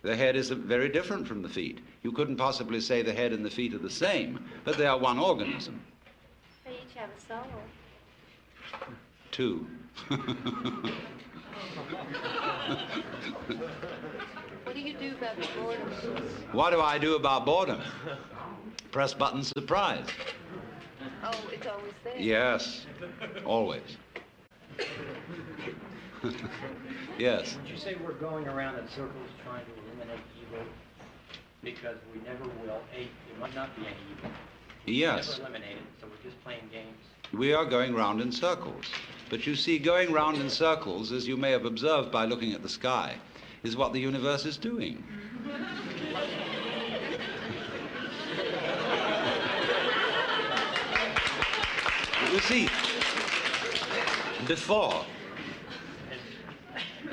The head is very different from the feet. You couldn't possibly say the head and the feet are the same, but they are one organism. They each have a soul. Two. What do you do about the boredom? What do I do about boredom? Press button surprise. Oh, it's always there. Yes, always. Yes. Would you say we're going around in circles trying to eliminate evil because we never will? There might not be any evil. Yes. Never eliminate it, so we're just playing games. We are going round in circles. But you see, going round in circles, as you may have observed by looking at the sky, is what the universe is doing. You see, before,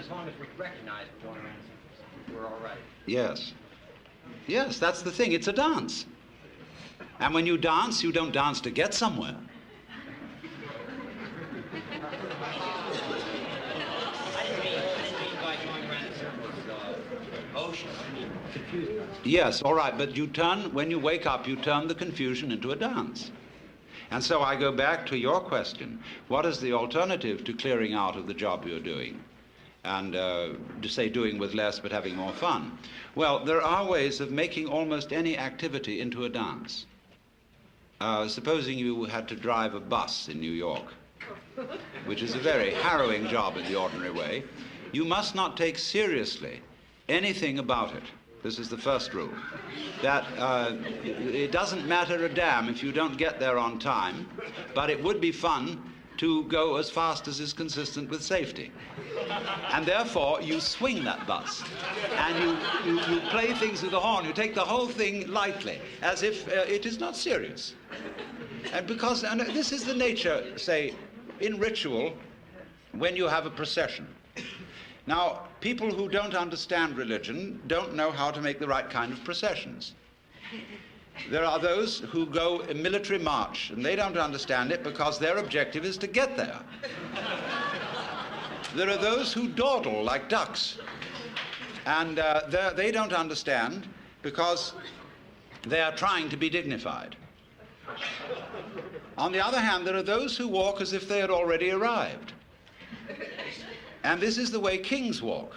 As long as we recognize we're going around in circles, we're all right. yes. Yes, that's the thing. It's a dance. And when you dance, you don't dance to get somewhere. I didn't mean by going around in circles, motion. I mean, confused. Yes, all right, but you turn, when you wake up, you turn the confusion into a dance. And so I go back to your question. What is the alternative to clearing out of the job you're doing? And to say doing with less but having more fun. Well, there are ways of making almost any activity into a dance. Supposing you had to drive a bus in New York, which is a very harrowing job in the ordinary way, you must not take seriously anything about it. This is the first rule. That it doesn't matter a damn if you don't get there on time, but it would be fun to go as fast as is consistent with safety. And therefore, you swing that bus, and you play things with the horn. You take the whole thing lightly, as if it is not serious. And this is the nature, say, in ritual, when you have a procession. Now, people who don't understand religion don't know how to make the right kind of processions. There are those who go a military march, and they don't understand it because their objective is to get there. There are those who dawdle like ducks, and they don't understand because they are trying to be dignified. On the other hand, there are those who walk as if they had already arrived. And this is the way kings walk.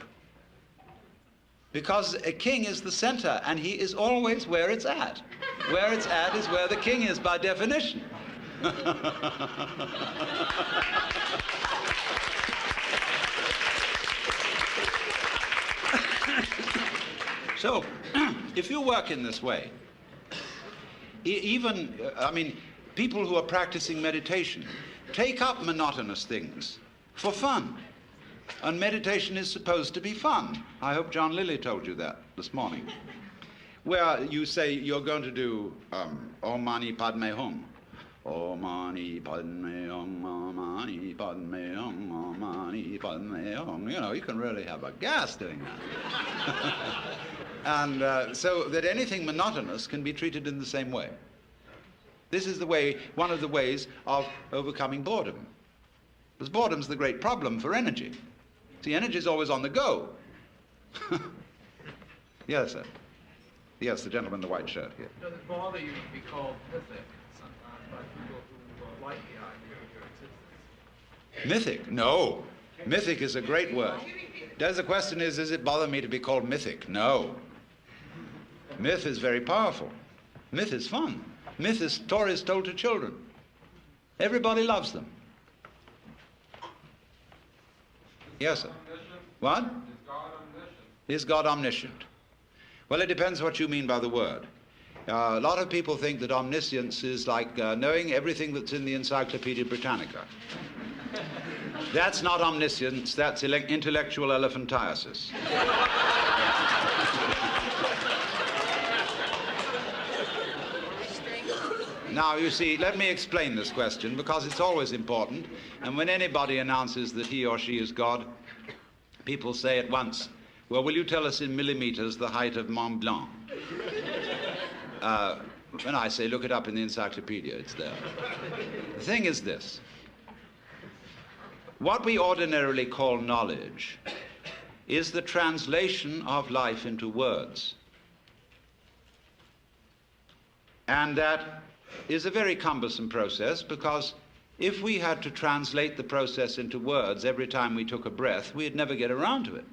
Because a king is the center, and he is always where it's at. Where it's at is where the king is, by definition. So, if you work in this way, people who are practicing meditation take up monotonous things for fun. And meditation is supposed to be fun. I hope John Lilly told you that this morning. Where you say you're going to do Om Mani Padme Hum. Om Mani Padme Hum, Om Mani Padme Hum, Om Mani Padme Hum. You know, you can really have a gas doing that. And so that anything monotonous can be treated in the same way. This is one of the ways of overcoming boredom. Because boredom's the great problem for energy. See, energy is always on the go. Yes, sir. Yes, the gentleman in the white shirt here. Does it bother you to be called mythic sometimes by people who like the idea of your existence? Mythic? No. Mythic is a great word. The question is, does it bother me to be called mythic? No. Myth is very powerful. Myth is fun. Myth is stories told to children. Everybody loves them. Yes, sir. What? Is God omniscient? Well, it depends what you mean by the word. A lot of people think that omniscience is like knowing everything that's in the Encyclopedia Britannica. That's not omniscience, that's intellectual elephantiasis. Now, you see, let me explain this question, because it's always important, and when anybody announces that he or she is God, people say at once, well, will you tell us in millimeters the height of Mont Blanc? And I say, look it up in the encyclopedia, it's there. The thing is this. What we ordinarily call knowledge is the translation of life into words. And that is a very cumbersome process, because if we had to translate the process into words every time we took a breath, we'd never get around to it.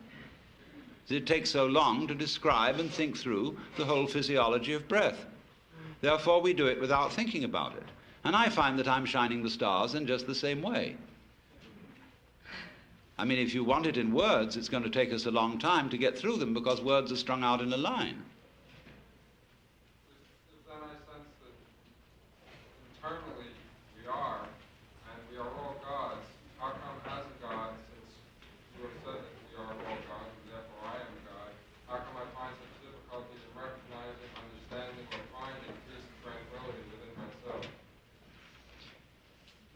It takes so long to describe and think through the whole physiology of breath. Therefore, we do it without thinking about it. And I find that I'm shining the stars in just the same way. I mean, if you want it in words, it's going to take us a long time to get through them, because words are strung out in a line. Is that I sense that internally we are, and we are all gods? How come as a god, since you have said that we are all gods, and therefore I am God, how come I find such difficulties in recognizing, understanding, or finding peace and tranquility within myself?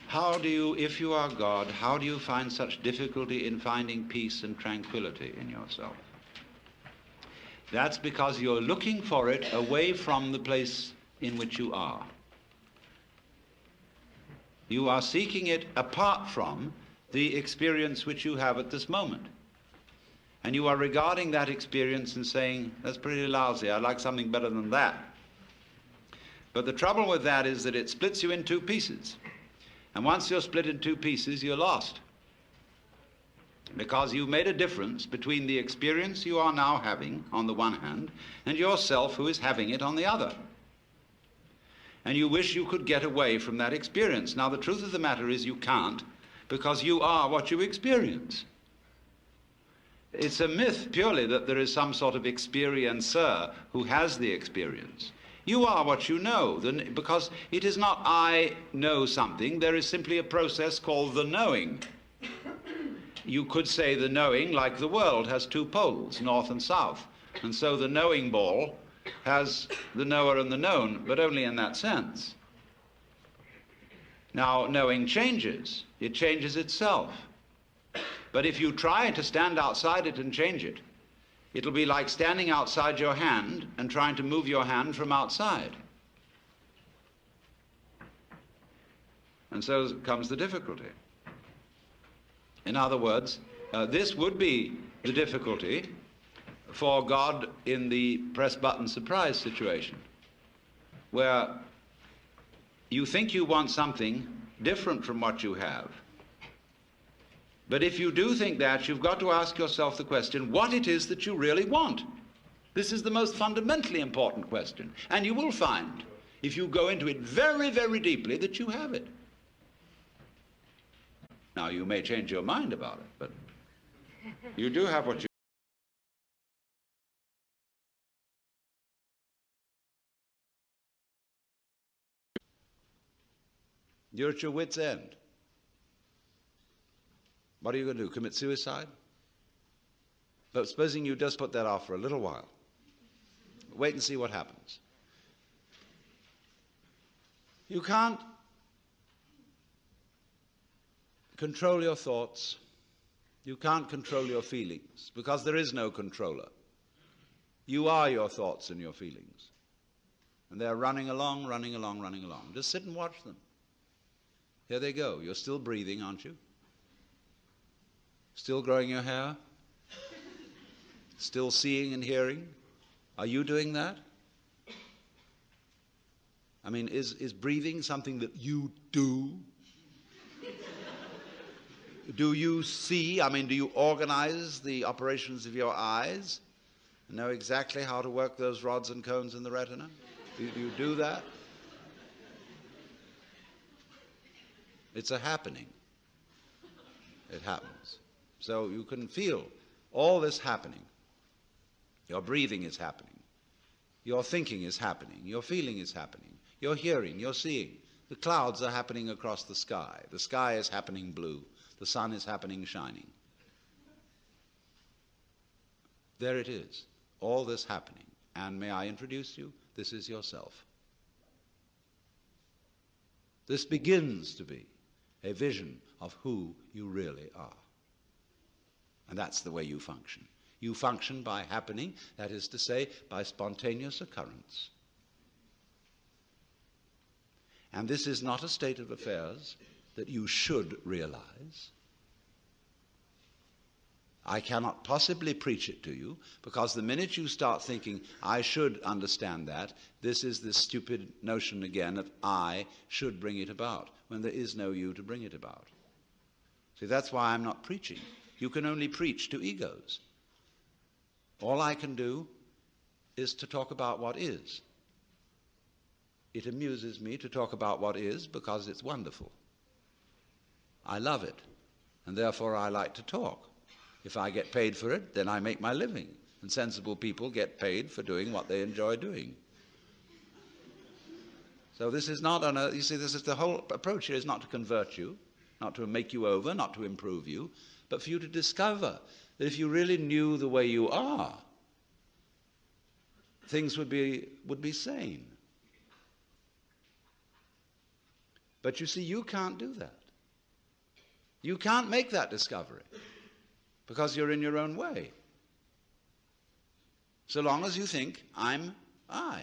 How do you, if you are God, how do you find such difficulty in finding peace and tranquility in yourself? That's because you're looking for it away from the place in which you are. You are seeking it apart from the experience which you have at this moment. And you are regarding that experience and saying, that's pretty lousy, I'd like something better than that. But the trouble with that is that it splits you in two pieces. And once you're split in two pieces, you're lost. Because you've made a difference between the experience you are now having on the one hand and yourself who is having it on the other. And you wish you could get away from that experience. Now, the truth of the matter is you can't, because you are what you experience. It's a myth purely that there is some sort of experiencer who has the experience. You are what you know, because it is not I know something, there is simply a process called the knowing. You could say the knowing, like the world, has two poles, north and south, and so the knowing ball has the knower and the known, but only in that sense. Now, knowing changes. It changes itself. But if you try to stand outside it and change it, it'll be like standing outside your hand and trying to move your hand from outside. And so comes the difficulty. In other words, this would be the difficulty for God in the press button surprise situation, where you think you want something different from what you have. But if you do think that, you've got to ask yourself the question, what it is that you really want. This is the most fundamentally important question. And you will find, if you go into it very, very deeply, that you have it. Now, you may change your mind about it, but you do have what you... You're at your wit's end. What are you going to do, commit suicide? But supposing you just put that off for a little while. Wait and see what happens. You can't control your thoughts. You can't control your feelings, because there is no controller. You are your thoughts and your feelings. And they're running along, running along, running along. Just sit and watch them. Here they go. You're still breathing, aren't you? Still growing your hair? Still seeing and hearing? Are you doing that? I mean, is breathing something that you do? Do you see? I mean, do you organize the operations of your eyes? Know exactly how to work those rods and cones in the retina? Do you do that? It's a happening. It happens. So you can feel all this happening. Your breathing is happening. Your thinking is happening. Your feeling is happening. Your hearing, your seeing. The clouds are happening across the sky. The sky is happening blue. The sun is happening shining. There it is. All this happening. And may I introduce you? This is yourself. This begins to be a vision of who you really are. And that's the way you function. You function by happening, that is to say, by spontaneous occurrence. And this is not a state of affairs that you should realize. I cannot possibly preach it to you, because the minute you start thinking, I should understand that, this is this stupid notion again of I should bring it about, when there is no you to bring it about. See, that's why I'm not preaching. You can only preach to egos. All I can do is to talk about what is. It amuses me to talk about what is because it's wonderful. I love it, and therefore I like to talk. If I get paid for it, then I make my living, and sensible people get paid for doing what they enjoy doing. So this is not you see, this is the whole approach here is not to convert you, not to make you over, not to improve you, but for you to discover that if you really knew the way you are, things would be sane. But you see, you can't do that. You can't make that discovery because you're in your own way. So long as you think, I'm I.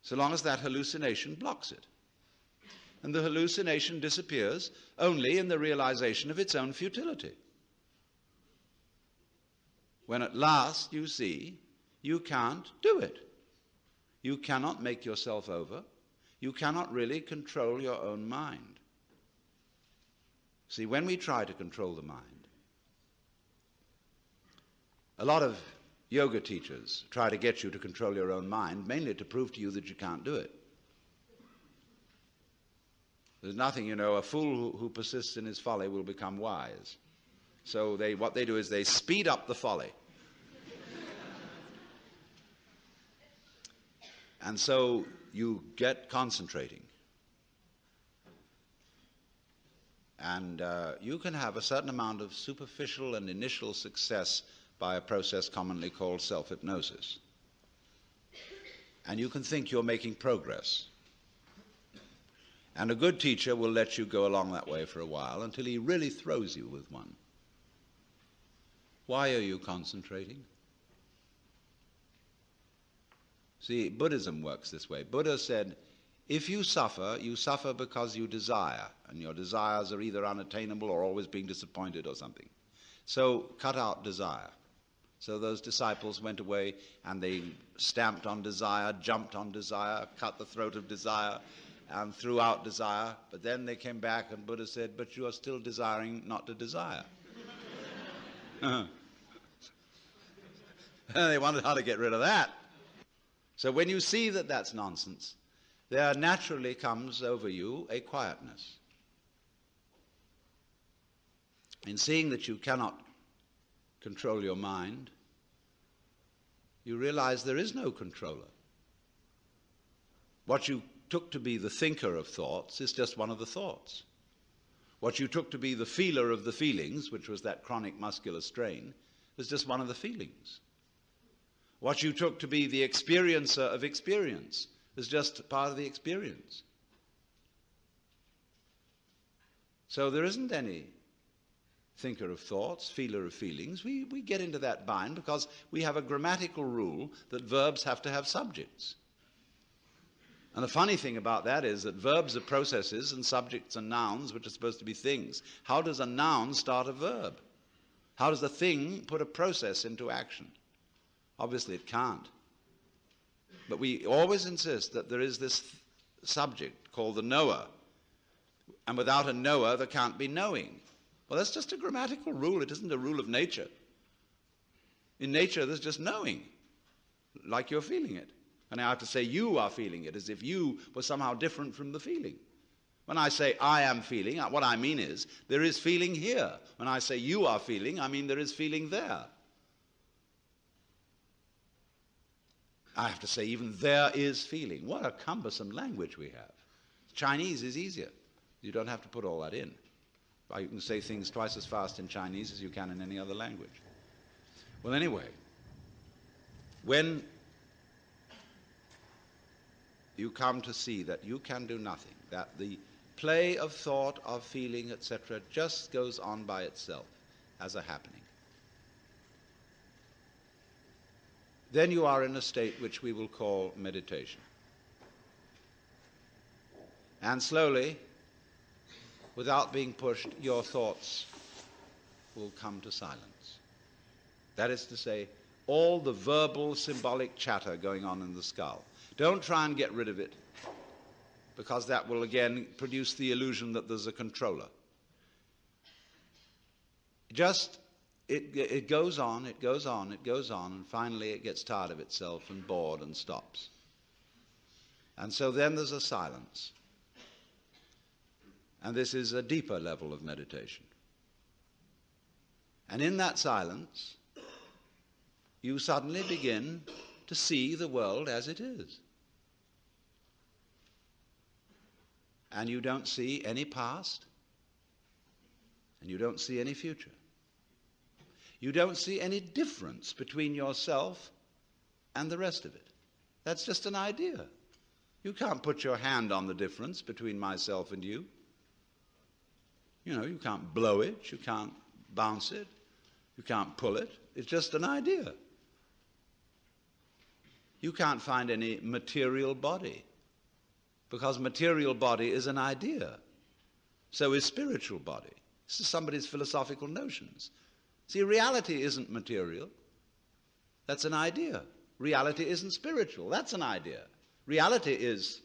So long as that hallucination blocks it. And the hallucination disappears only in the realization of its own futility. When at last you see you can't do it. You cannot make yourself over. You cannot really control your own mind. See, when we try to control the mind, a lot of yoga teachers try to get you to control your own mind, mainly to prove to you that you can't do it. There's nothing, a fool who persists in his folly will become wise. So what they do is they speed up the folly. And so you get concentrating. And you can have a certain amount of superficial and initial success by a process commonly called self-hypnosis. And you can think you're making progress. And a good teacher will let you go along that way for a while until he really throws you with one. Why are you concentrating? See, Buddhism works this way. Buddha said, if you suffer because you desire, and your desires are either unattainable or always being disappointed or something. So cut out desire. So those disciples went away and they stamped on desire, jumped on desire, cut the throat of desire, and threw out desire. But then they came back and Buddha said, but you are still desiring not to desire. They wondered how to get rid of that. So when you see that that's nonsense, there naturally comes over you a quietness. In seeing that you cannot control your mind, you realize there is no controller. What you took to be the thinker of thoughts is just one of the thoughts. What you took to be the feeler of the feelings, which was that chronic muscular strain, was just one of the feelings. What you took to be the experiencer of experience is just part of the experience. So there isn't any thinker of thoughts, feeler of feelings. We get into that bind because we have a grammatical rule that verbs have to have subjects. And the funny thing about that is that verbs are processes and subjects are nouns, which are supposed to be things. How does a noun start a verb? How does a thing put a process into action? Obviously it can't. But we always insist that there is this subject called the knower. And without a knower, there can't be knowing. Well, that's just a grammatical rule. It isn't a rule of nature. In nature, there's just knowing, like you're feeling it. And I have to say you are feeling it, as if you were somehow different from the feeling. When I say I am feeling, what I mean is there is feeling here. When I say you are feeling, I mean there is feeling there. I have to say even there is feeling. What a cumbersome language we have. Chinese is easier. You don't have to put all that in. You can say things twice as fast in Chinese as you can in any other language. Well, anyway, when you come to see that you can do nothing, that the play of thought, of feeling, etc., just goes on by itself as a happening, then you are in a state which we will call meditation. And slowly, without being pushed, your thoughts will come to silence. That is to say, all the verbal, symbolic chatter going on in the skull. Don't try and get rid of it, because that will again produce the illusion that there's a controller. Just it goes on, it goes on, it goes on, and finally it gets tired of itself and bored and stops. And so then there's a silence. And this is a deeper level of meditation. And in that silence, you suddenly begin to see the world as it is. And you don't see any past, and you don't see any future. You don't see any difference between yourself and the rest of it. That's just an idea. You can't put your hand on the difference between myself and you. You can't blow it, you can't bounce it, you can't pull it. It's just an idea. You can't find any material body, because material body is an idea. So is spiritual body. This is somebody's philosophical notions. See, reality isn't material. That's an idea. Reality isn't spiritual. That's an idea. Reality is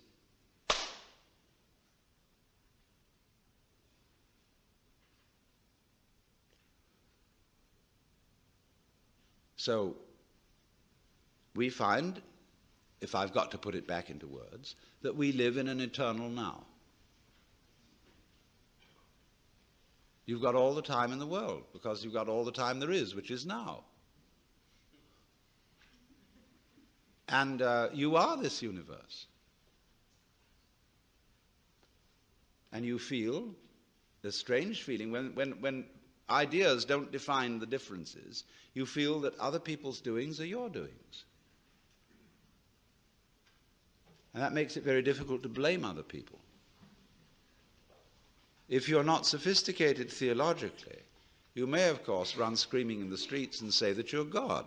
so we find, if I've got to put it back into words, that we live in an eternal now. You've got all the time in the world, because you've got all the time there is, which is now. And you are this universe. And you feel this strange feeling when ideas don't define the differences, you feel that other people's doings are your doings. And that makes it very difficult to blame other people. If you're not sophisticated theologically, you may, of course, run screaming in the streets and say that you're God.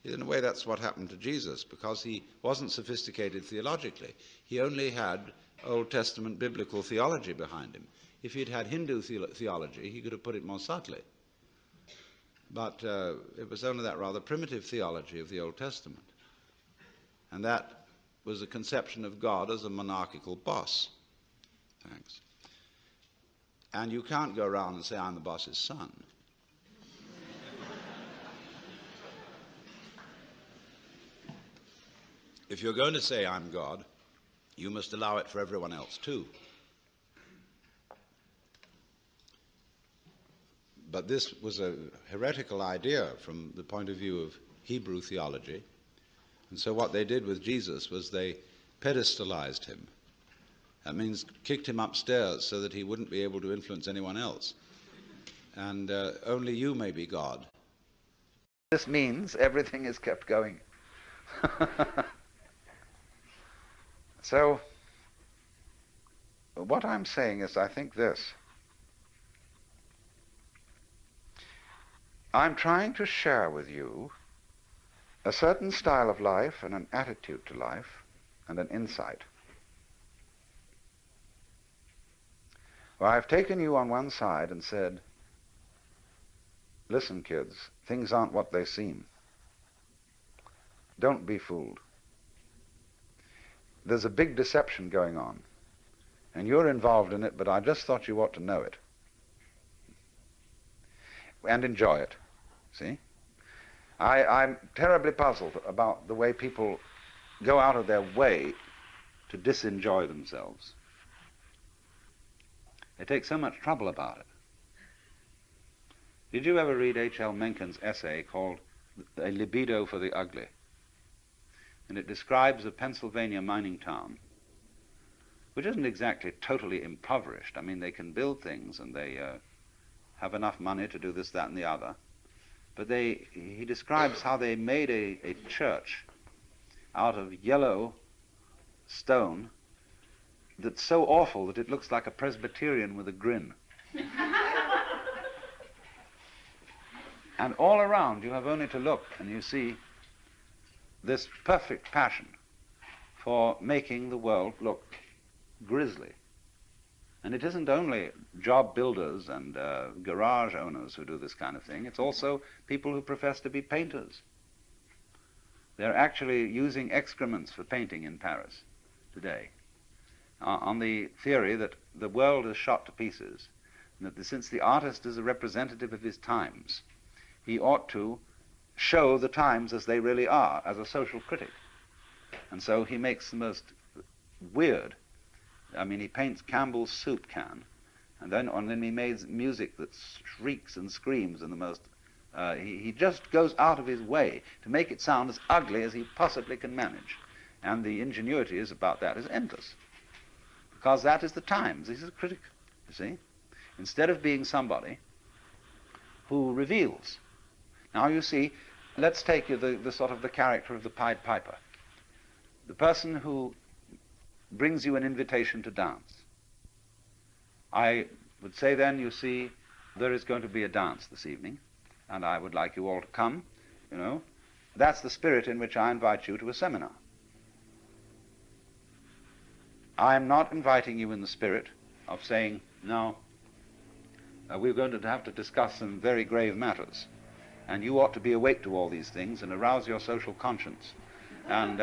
In a way, that's what happened to Jesus, because he wasn't sophisticated theologically. He only had Old Testament biblical theology behind him. If he'd had Hindu theology, he could have put it more subtly. But it was only that rather primitive theology of the Old Testament. And that was a conception of God as a monarchical boss. Thanks. And you can't go around and say, I'm the boss's son. If you're going to say I'm God, you must allow it for everyone else too. But this was a heretical idea from the point of view of Hebrew theology. And so what they did with Jesus was they pedestalized him. That means kicked him upstairs so that he wouldn't be able to influence anyone else. And only you may be God. This means everything is kept going. So, what I'm saying is, I think this. I'm trying to share with you a certain style of life and an attitude to life and an insight. Well, I've taken you on one side and said, listen, kids, things aren't what they seem. Don't be fooled. There's a big deception going on, and you're involved in it, but I just thought you ought to know it and enjoy it. See? I'm terribly puzzled about the way people go out of their way to disenjoy themselves. They take so much trouble about it. Did you ever read H.L. Mencken's essay called A Libido for the Ugly? And it describes a Pennsylvania mining town, which isn't exactly totally impoverished. I mean, they can build things and they have enough money to do this, that, and the other. But he describes how they made a church out of yellow stone that's so awful that it looks like a Presbyterian with a grin. And all around you have only to look and you see this perfect passion for making the world look grisly. And it isn't only job builders and garage owners who do this kind of thing, it's also people who profess to be painters. They're actually using excrements for painting in Paris today, on the theory that the world is shot to pieces, and that since the artist is a representative of his times, he ought to show the times as they really are, as a social critic. And so he makes the most weird, I mean, he paints Campbell's soup can, and then he makes music that shrieks and screams in the most, he just goes out of his way to make it sound as ugly as he possibly can manage. And the ingenuity is about that is endless. Because that is the times. He's a critic, you see. Instead of being somebody who reveals. Now you see, let's take the sort of the character of the Pied Piper. The person who brings you an invitation to dance. I would say then, you see, there is going to be a dance this evening, and I would like you all to come, you know. That's the spirit in which I invite you to a seminar. I'm not inviting you in the spirit of saying, no, we're going to have to discuss some very grave matters, and you ought to be awake to all these things and arouse your social conscience, and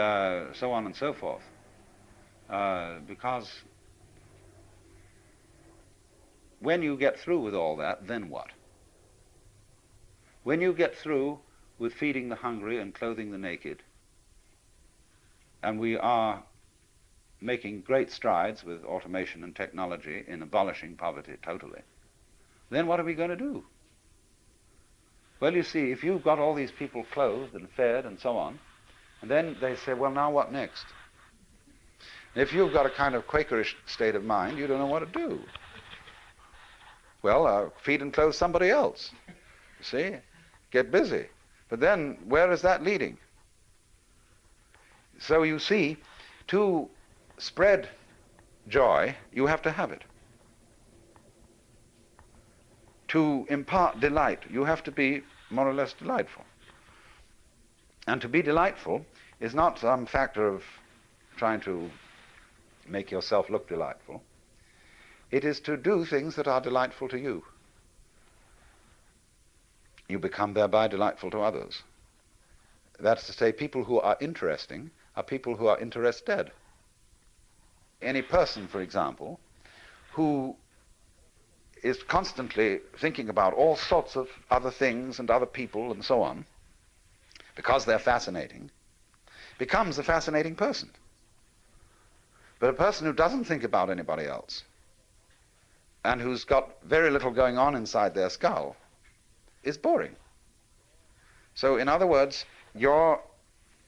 so on and so forth. Because when you get through with all that, then what? When you get through with feeding the hungry and clothing the naked, and we are making great strides with automation and technology in abolishing poverty totally, then what are we going to do? Well, you see, if you've got all these people clothed and fed and so on, and then they say, well, now what next? If you've got a kind of Quakerish state of mind, you don't know what to do. Well, feed and clothe somebody else. You see? Get busy. But then, where is that leading? So you see, to spread joy, you have to have it. To impart delight, you have to be more or less delightful. And to be delightful is not some factor of trying to make yourself look delightful. It is to do things that are delightful to you. You become thereby delightful to others. That's to say, people who are interesting are people who are interested. Any person, for example, who is constantly thinking about all sorts of other things and other people and so on, because they're fascinating, becomes a fascinating person. But a person who doesn't think about anybody else and who's got very little going on inside their skull is boring. So, in other words, your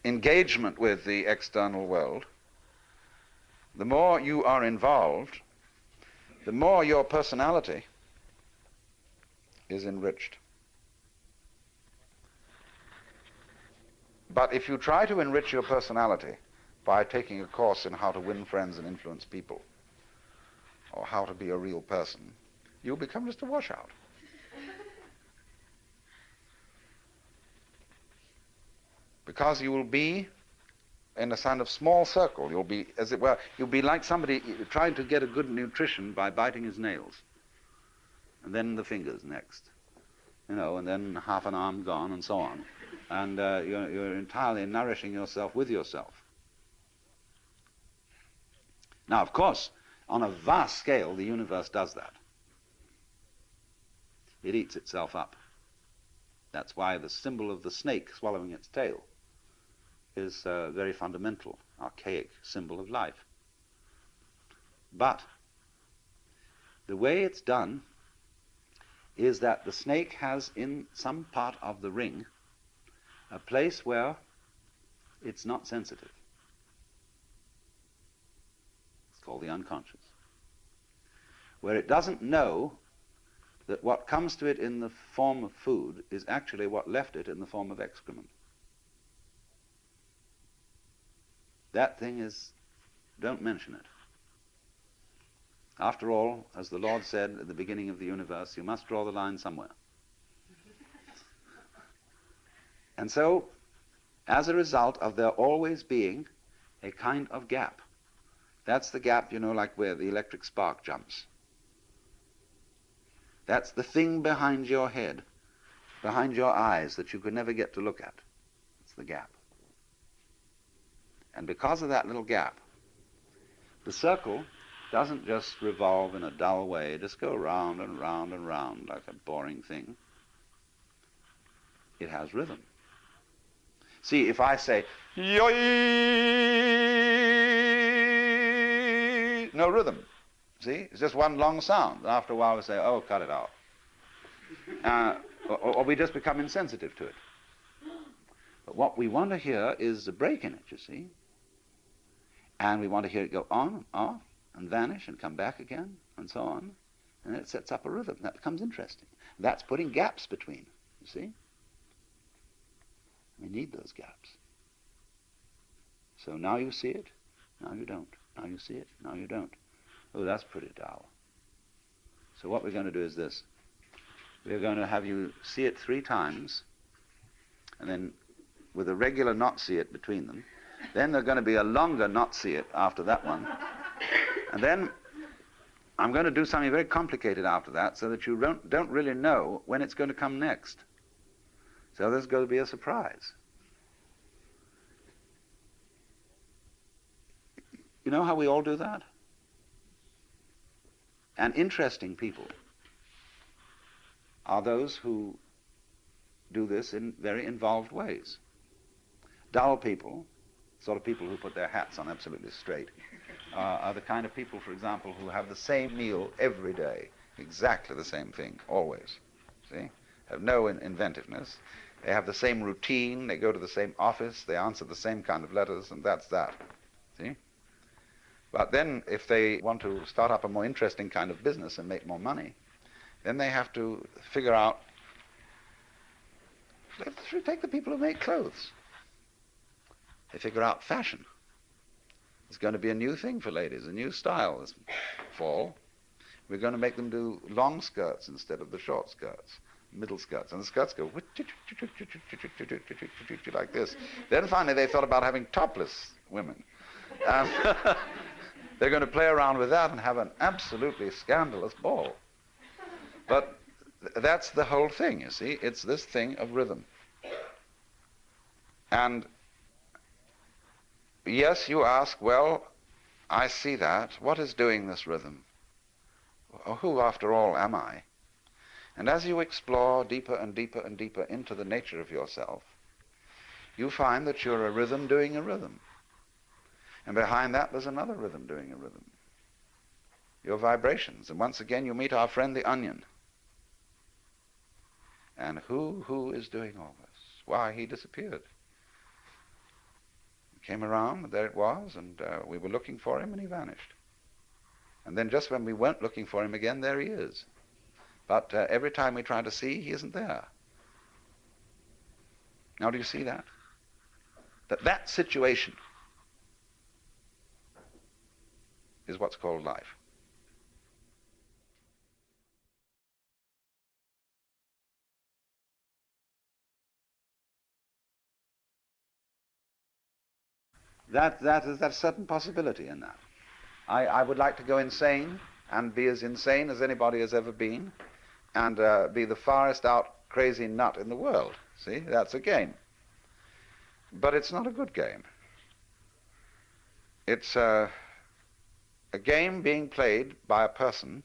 engagement with the external world, the more you are involved, the more your personality is enriched. But if you try to enrich your personality by taking a course in how to win friends and influence people, or how to be a real person, you'll become just a washout. Because you will be in a kind of small circle. You'll be, as it were, you'll be like somebody trying to get a good nutrition by biting his nails. And then the fingers next. You know, and then half an arm gone and so on. And you're entirely nourishing yourself with yourself. Now, of course, on a vast scale, the universe does that. It eats itself up. That's why the symbol of the snake swallowing its tail is a very fundamental, archaic symbol of life. But the way it's done is that the snake has in some part of the ring a place where it's not sensitive. It's called the unconscious. Where it doesn't know that what comes to it in the form of food is actually what left it in the form of excrement. That thing is, don't mention it. After all, as the Lord said at the beginning of the universe, you must draw the line somewhere. And so, as a result of there always being a kind of gap, that's the gap, you know, like where the electric spark jumps. That's the thing behind your head, behind your eyes, that you could never get to look at. It's the gap. And because of that little gap, the circle doesn't just revolve in a dull way, just go round and round and round like a boring thing. It has rhythm. See, if I say, yoy, no rhythm. See, it's just one long sound. And after a while we say, oh, cut it out. Or we just become insensitive to it. But what we want to hear is a break in it, you see. And we want to hear it go on and off and vanish and come back again and so on. And it sets up a rhythm. That becomes interesting. That's putting gaps between, you see. We need those gaps. So now you see it, now you don't. Now you see it, now you don't. Oh, that's pretty dull. So what we're going to do is this. We're going to have you see it 3 times, and then with a regular not see it between them. Then there's going to be a longer not see it after that one. And then I'm going to do something very complicated after that so that you don't really know when it's going to come next. So there's going to be a surprise. You know how we all do that? And interesting people are those who do this in very involved ways. Dull people, sort of people who put their hats on absolutely straight, are the kind of people, for example, who have the same meal every day, Exactly the same thing, always. See? Have no inventiveness. They have the same routine, they go to the same office, they answer the same kind of letters, and that's that. See? But then if they want to start up a more interesting kind of business and make more money, then they have to figure out, let's take the people who make clothes. They figure out fashion. It's going to be a new thing for ladies, a new style this fall. We're going to make them do long skirts instead of the short skirts, middle skirts. And the skirts go like this. Then finally they thought about having topless women. They're going to play around with that and have an absolutely scandalous ball. But that's the whole thing, you see. It's this thing of rhythm. And yes, you ask, well, I see that. What is doing this rhythm? Who, after all, am I? And as you explore deeper and deeper and deeper into the nature of yourself, you find that you're a rhythm doing a rhythm. And behind that, there's another rhythm doing a rhythm. Your vibrations. And once again, you meet our friend the onion. And who is doing all this? Why, he disappeared. He came around, and there it was, and we were looking for him, and he vanished. And then just when we weren't looking for him again, there he is. But every time we try to see, he isn't there. Now, do you see that? That situation is what's called life. There's a certain possibility in that. I would like to go insane and be as insane as anybody has ever been and be the farthest out crazy nut in the world. See, that's a game. But it's not a good game. It's a game being played by a person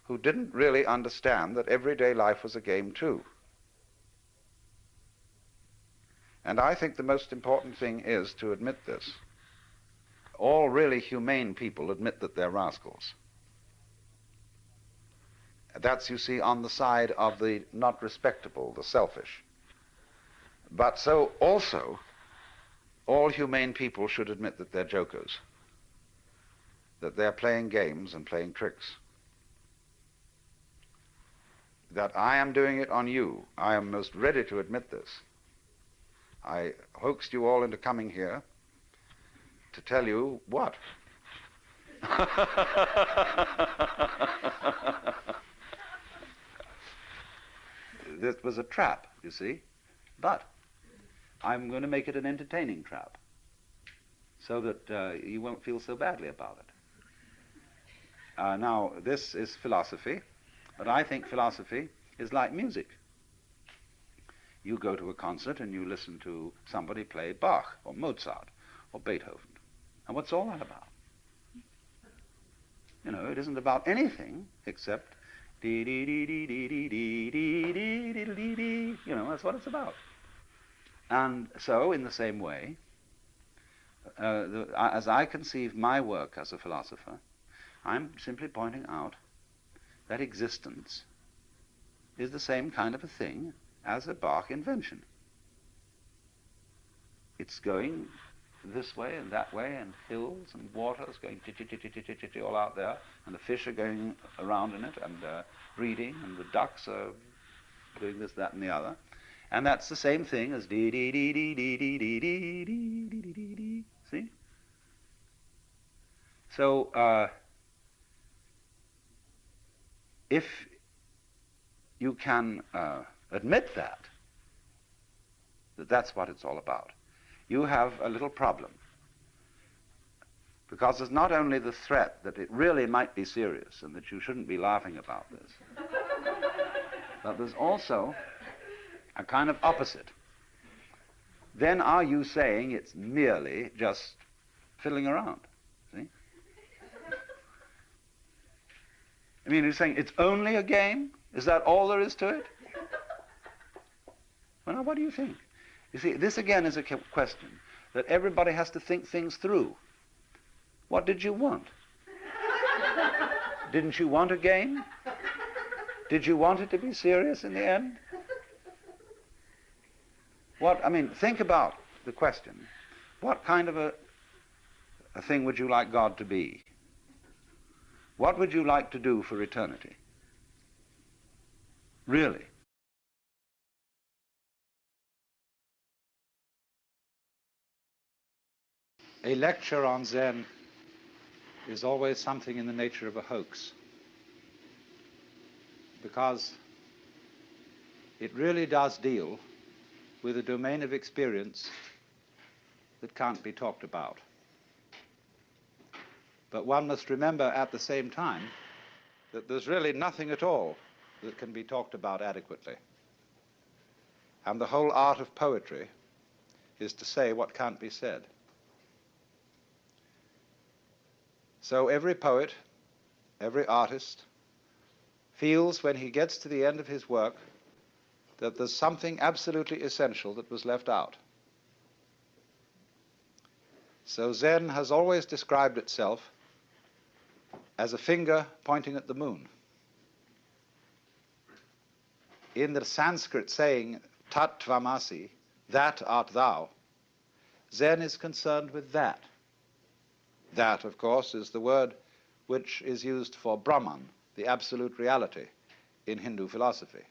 who didn't really understand that everyday life was a game too. And I think the most important thing is to admit this. All really humane people admit that they're rascals. That's, you see, on the side of the not respectable, the selfish. But so also, all humane people should admit that they're jokers, that they're playing games and playing tricks. That I am doing it on you. I am most ready to admit this. I hoaxed you all into coming here to tell you what? This was a trap, you see, but I'm going to make it an entertaining trap so that you won't feel so badly about it. Now, this is philosophy, but I think philosophy is like music. You go to a concert and you listen to somebody play Bach or Mozart or Beethoven. And what's all that about? You know, it isn't about anything except dee dee dee dee dee dee dee dee dee dee dee dee. You know, that's what it's about. And so, in the same way, as I conceive my work as a philosopher, I'm simply pointing out that existence is the same kind of a thing as a Bach invention. It's going this way and that way, and hills and waters going all out there, and the fish are going around in it and breeding, and the ducks are doing this, that, and the other. And that's the same thing as dee dee dee dee dee dee dee dee dee dee dee dee. See? So if you can admit that that's what it's all about, you have a little problem. Because there's not only the threat that it really might be serious and that you shouldn't be laughing about this, but there's also a kind of opposite. Then are you saying it's merely just fiddling around? See? I mean, you're saying it's only a game? Is that all there is to it? Well, now, what do you think? You see, this again is a question that everybody has to think things through. What did you want? Didn't you want a game? Did you want it to be serious in the end? Think about the question. What kind of a thing would you like God to be? What would you like to do for eternity? Really? A lecture on Zen is always something in the nature of a hoax, because it really does deal with a domain of experience that can't be talked about. But one must remember at the same time that there's really nothing at all that can be talked about adequately. And the whole art of poetry is to say what can't be said. So every poet, every artist, feels when he gets to the end of his work that there's something absolutely essential that was left out. So Zen has always described itself as a finger pointing at the moon. In the Sanskrit saying, Tat Tvamasi, that art thou, Zen is concerned with that. That, of course, is the word which is used for Brahman, the absolute reality, in Hindu philosophy.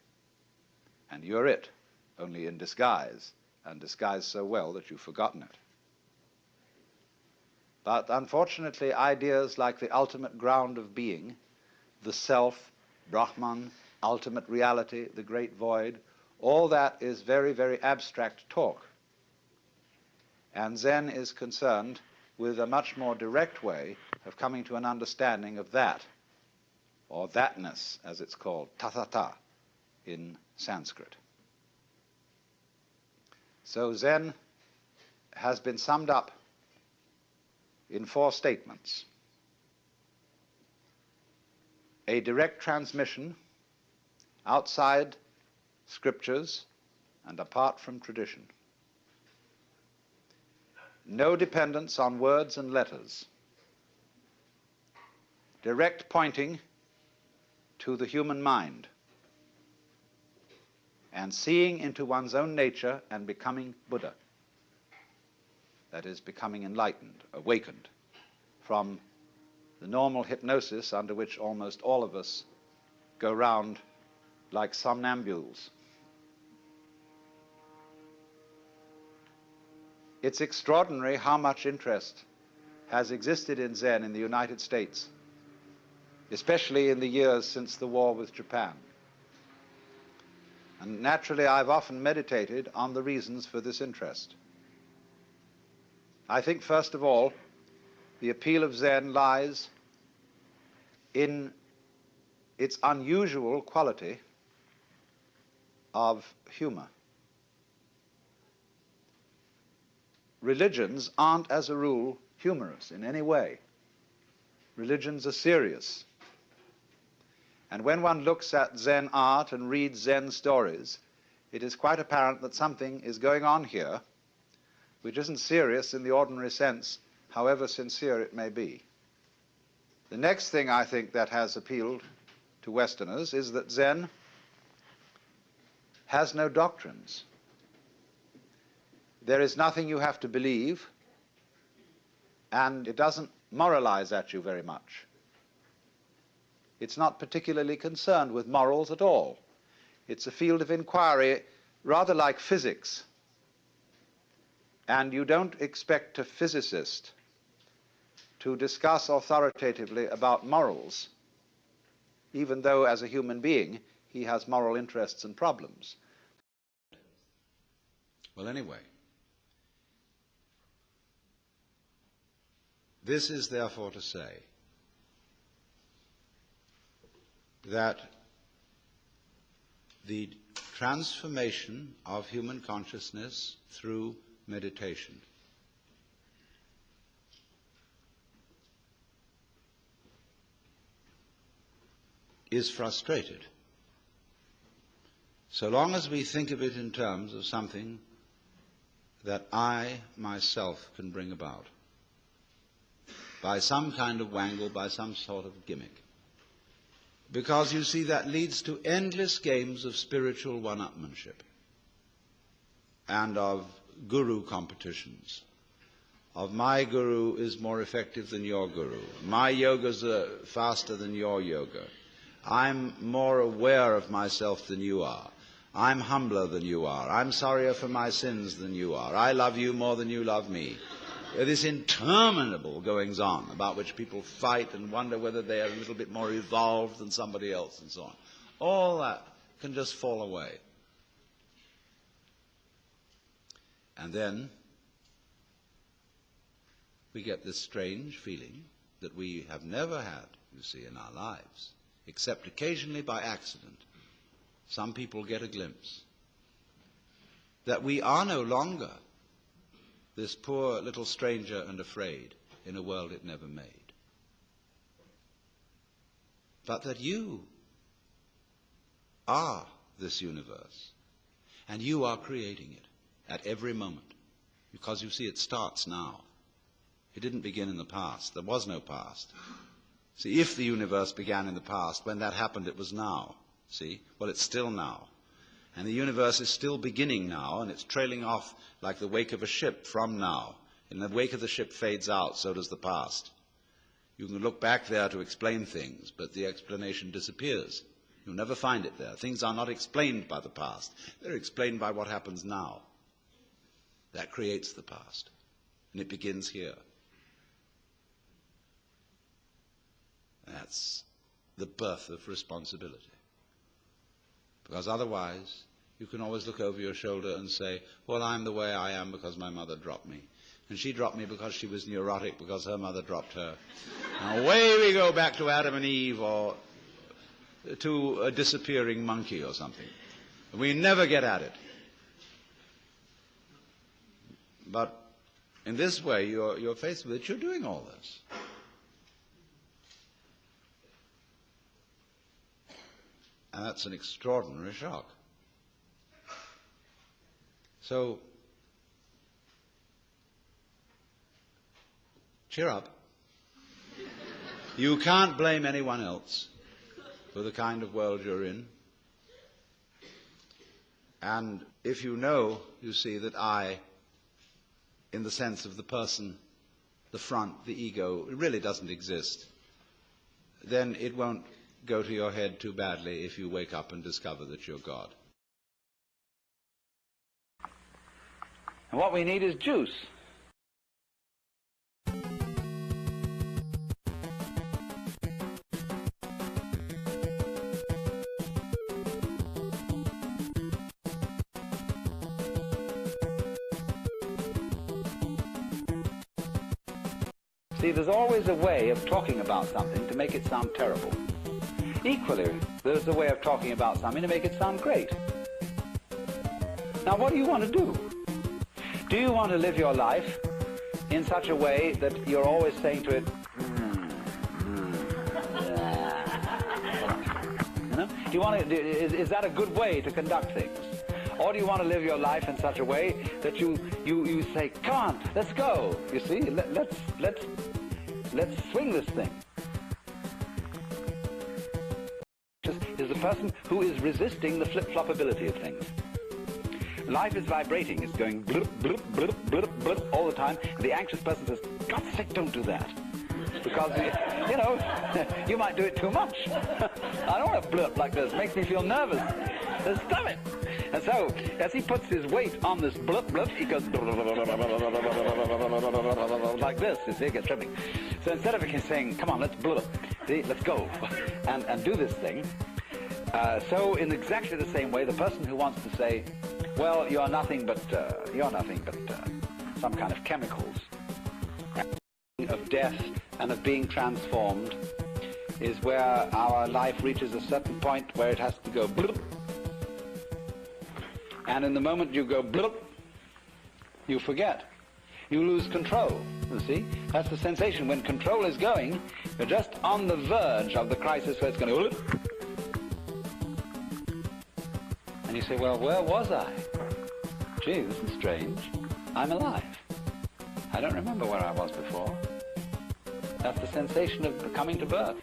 And you're it, only in disguise, and disguised so well that you've forgotten it. But unfortunately, ideas like the ultimate ground of being, the self, Brahman, ultimate reality, the great void, all that is very, very abstract talk. And Zen is concerned with a much more direct way of coming to an understanding of that, or thatness, as it's called, tathata, in Sanskrit. So Zen has been summed up in 4 statements. A direct transmission outside scriptures and apart from tradition. No dependence on words and letters. Direct pointing to the human mind and seeing into one's own nature and becoming Buddha. That is, becoming enlightened, awakened from the normal hypnosis under which almost all of us go round like somnambules. It's extraordinary how much interest has existed in Zen in the United States, especially in the years since the war with Japan. And naturally, I've often meditated on the reasons for this interest. I think, first of all, the appeal of Zen lies in its unusual quality of humor. Religions aren't, as a rule, humorous in any way. Religions are serious. And when one looks at Zen art and reads Zen stories, it is quite apparent that something is going on here which isn't serious in the ordinary sense, however sincere it may be. The next thing I think that has appealed to Westerners is that Zen has no doctrines. There is nothing you have to believe, and it doesn't moralize at you very much. It's not particularly concerned with morals at all. It's a field of inquiry rather like physics. And you don't expect a physicist to discuss authoritatively about morals, even though as a human being he has moral interests and problems. Well, anyway, this is therefore to say that the transformation of human consciousness through meditation is frustrated so long as we think of it in terms of something that I myself can bring about by some kind of wangle, by some sort of gimmick. Because, you see, that leads to endless games of spiritual one-upmanship and of guru competitions. Of my guru is more effective than your guru. My yogas are faster than your yoga. I'm more aware of myself than you are. I'm humbler than you are. I'm sorrier for my sins than you are. I love you more than you love me. This interminable goings-on about which people fight and wonder whether they are a little bit more evolved than somebody else and so on. All that can just fall away. And then we get this strange feeling that we have never had, you see, in our lives, except occasionally by accident. Some people get a glimpse that we are no longer this poor little stranger and afraid in a world it never made, but that you are this universe, and you are creating it at every moment, because you see it starts now. It didn't begin in the past. There was no past. See, if the universe began in the past, when that happened it was now. See? Well, it's still now. And the universe is still beginning now, and it's trailing off like the wake of a ship from now. In the wake of the ship fades out, so does the past. You can look back there to explain things, but the explanation disappears. You'll never find it there. Things are not explained by the past. They're explained by what happens now. That creates the past, and it begins here. That's the birth of responsibility. Because otherwise, you can always look over your shoulder and say, well, I'm the way I am because my mother dropped me. And she dropped me because she was neurotic because her mother dropped her. And away we go back to Adam and Eve or to a disappearing monkey or something. We never get at it. But in this way, you're faced with it. You're doing all this. And that's an extraordinary shock. So, cheer up. You can't blame anyone else for the kind of world you're in. And if you know, you see, that I, in the sense of the person, the front, the ego, it really doesn't exist, then it won't go to your head too badly if you wake up and discover that you're God. And what we need is juice. See, there's always a way of talking about something to make it sound terrible. Equally, there's a way of talking about something to make it sound great. Now, what do you want to do? Do you want to live your life in such a way that you're always saying to it, you know? Do you want to, is that a good way to conduct things? Or do you want to live your life in such a way that you say, come on, let's go. You see, let's swing this thing. Is the person who is resisting the flip-flopability of things. Life is vibrating. It's going blip, blip, blip, blip, blip all the time. And the anxious person says, God's sake, don't do that. Because, you know, you might do it too much. I don't want to blip like this. It makes me feel nervous. So stop it. And so, as he puts his weight on this blip, blip, he goes like this. You see, it gets tripping. So instead of saying, come on, let's blip, see, let's go, and do this thing, so in exactly the same way, the person who wants to say, well, you're nothing but some kind of chemicals, of death and of being transformed, is where our life reaches a certain point where it has to go blip. And in the moment you go blip, you forget. You lose control, you see? That's the sensation. When control is going, you're just on the verge of the crisis where it's going to blip. And you say, well, where was I? Gee, this is strange. I'm alive. I don't remember where I was before. That's the sensation of coming to birth.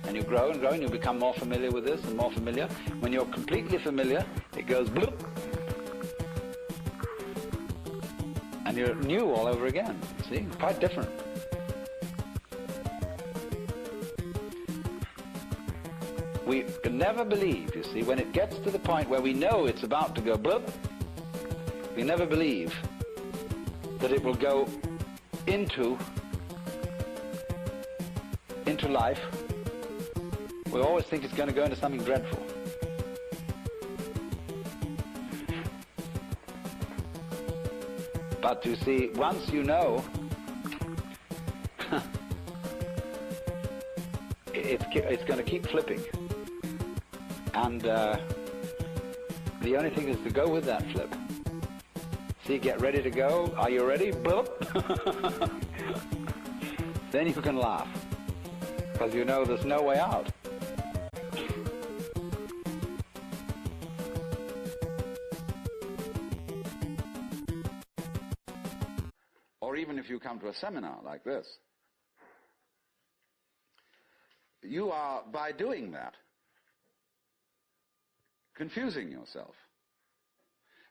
And you grow and grow and you become more familiar with this and more familiar. When you're completely familiar, it goes bloop. And you're new all over again. See? Quite different. We can never believe, you see, when it gets to the point where we know it's about to go bloop, we never believe that it will go into life. We always think it's going to go into something dreadful. But you see, once you know, it's going to keep flipping. And the only thing is to go with that flip. See, get ready to go. Are you ready? Boop. Then you can laugh. Because you know there's no way out. Or even if you come to a seminar like this, you are, by doing that, confusing yourself.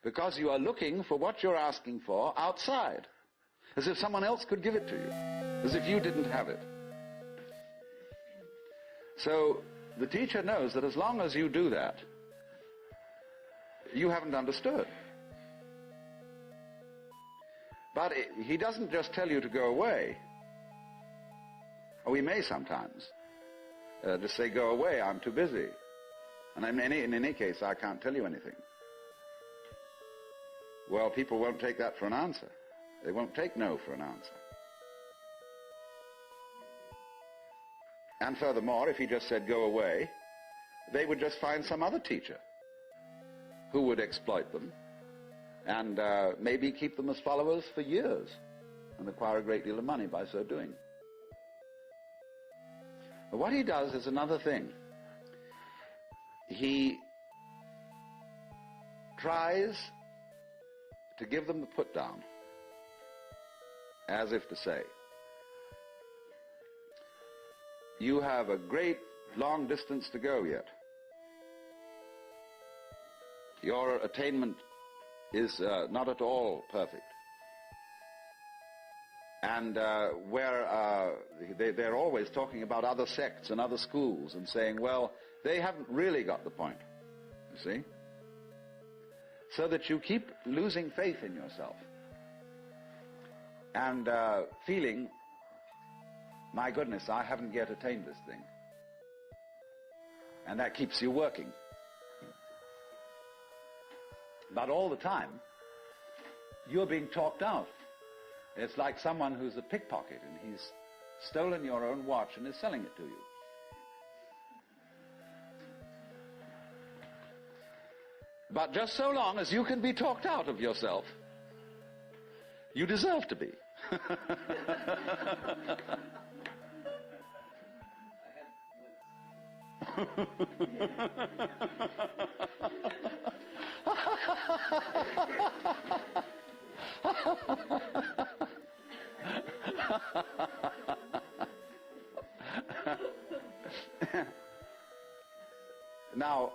Because you are looking for what you're asking for outside, as if someone else could give it to you, as if you didn't have it. So the teacher knows that as long as you do that, you haven't understood. But he doesn't just tell you to go away. Or we may sometimes just say, go away, I'm too busy. And in any case, I can't tell you anything. Well, people won't take that for an answer. They won't take no for an answer. And furthermore, if he just said, go away, they would just find some other teacher who would exploit them and maybe keep them as followers for years and acquire a great deal of money by so doing. But what he does is another thing. He tries to give them the put down, as if to say, you have a great long distance to go yet. Your attainment is not at all perfect. And they're always talking about other sects and other schools and saying, well, they haven't really got the point, you see? So that you keep losing faith in yourself and feeling, my goodness, I haven't yet attained this thing. And that keeps you working. But all the time, you're being talked out. It's like someone who's a pickpocket and he's stolen your own watch and is selling it to you. But just so long as you can be talked out of yourself, you deserve to be. Now,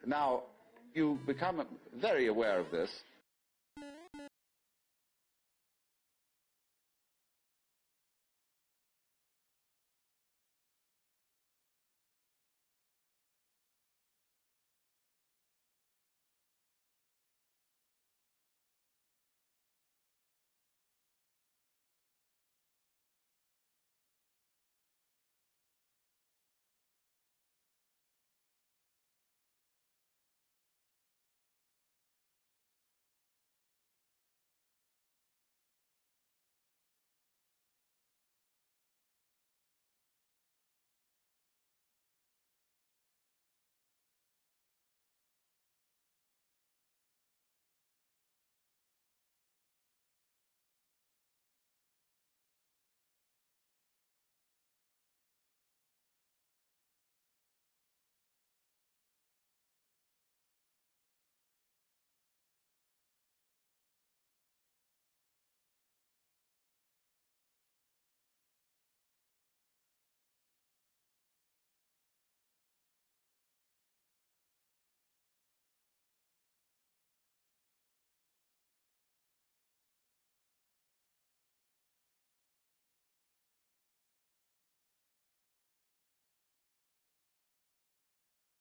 Now, you become very aware of this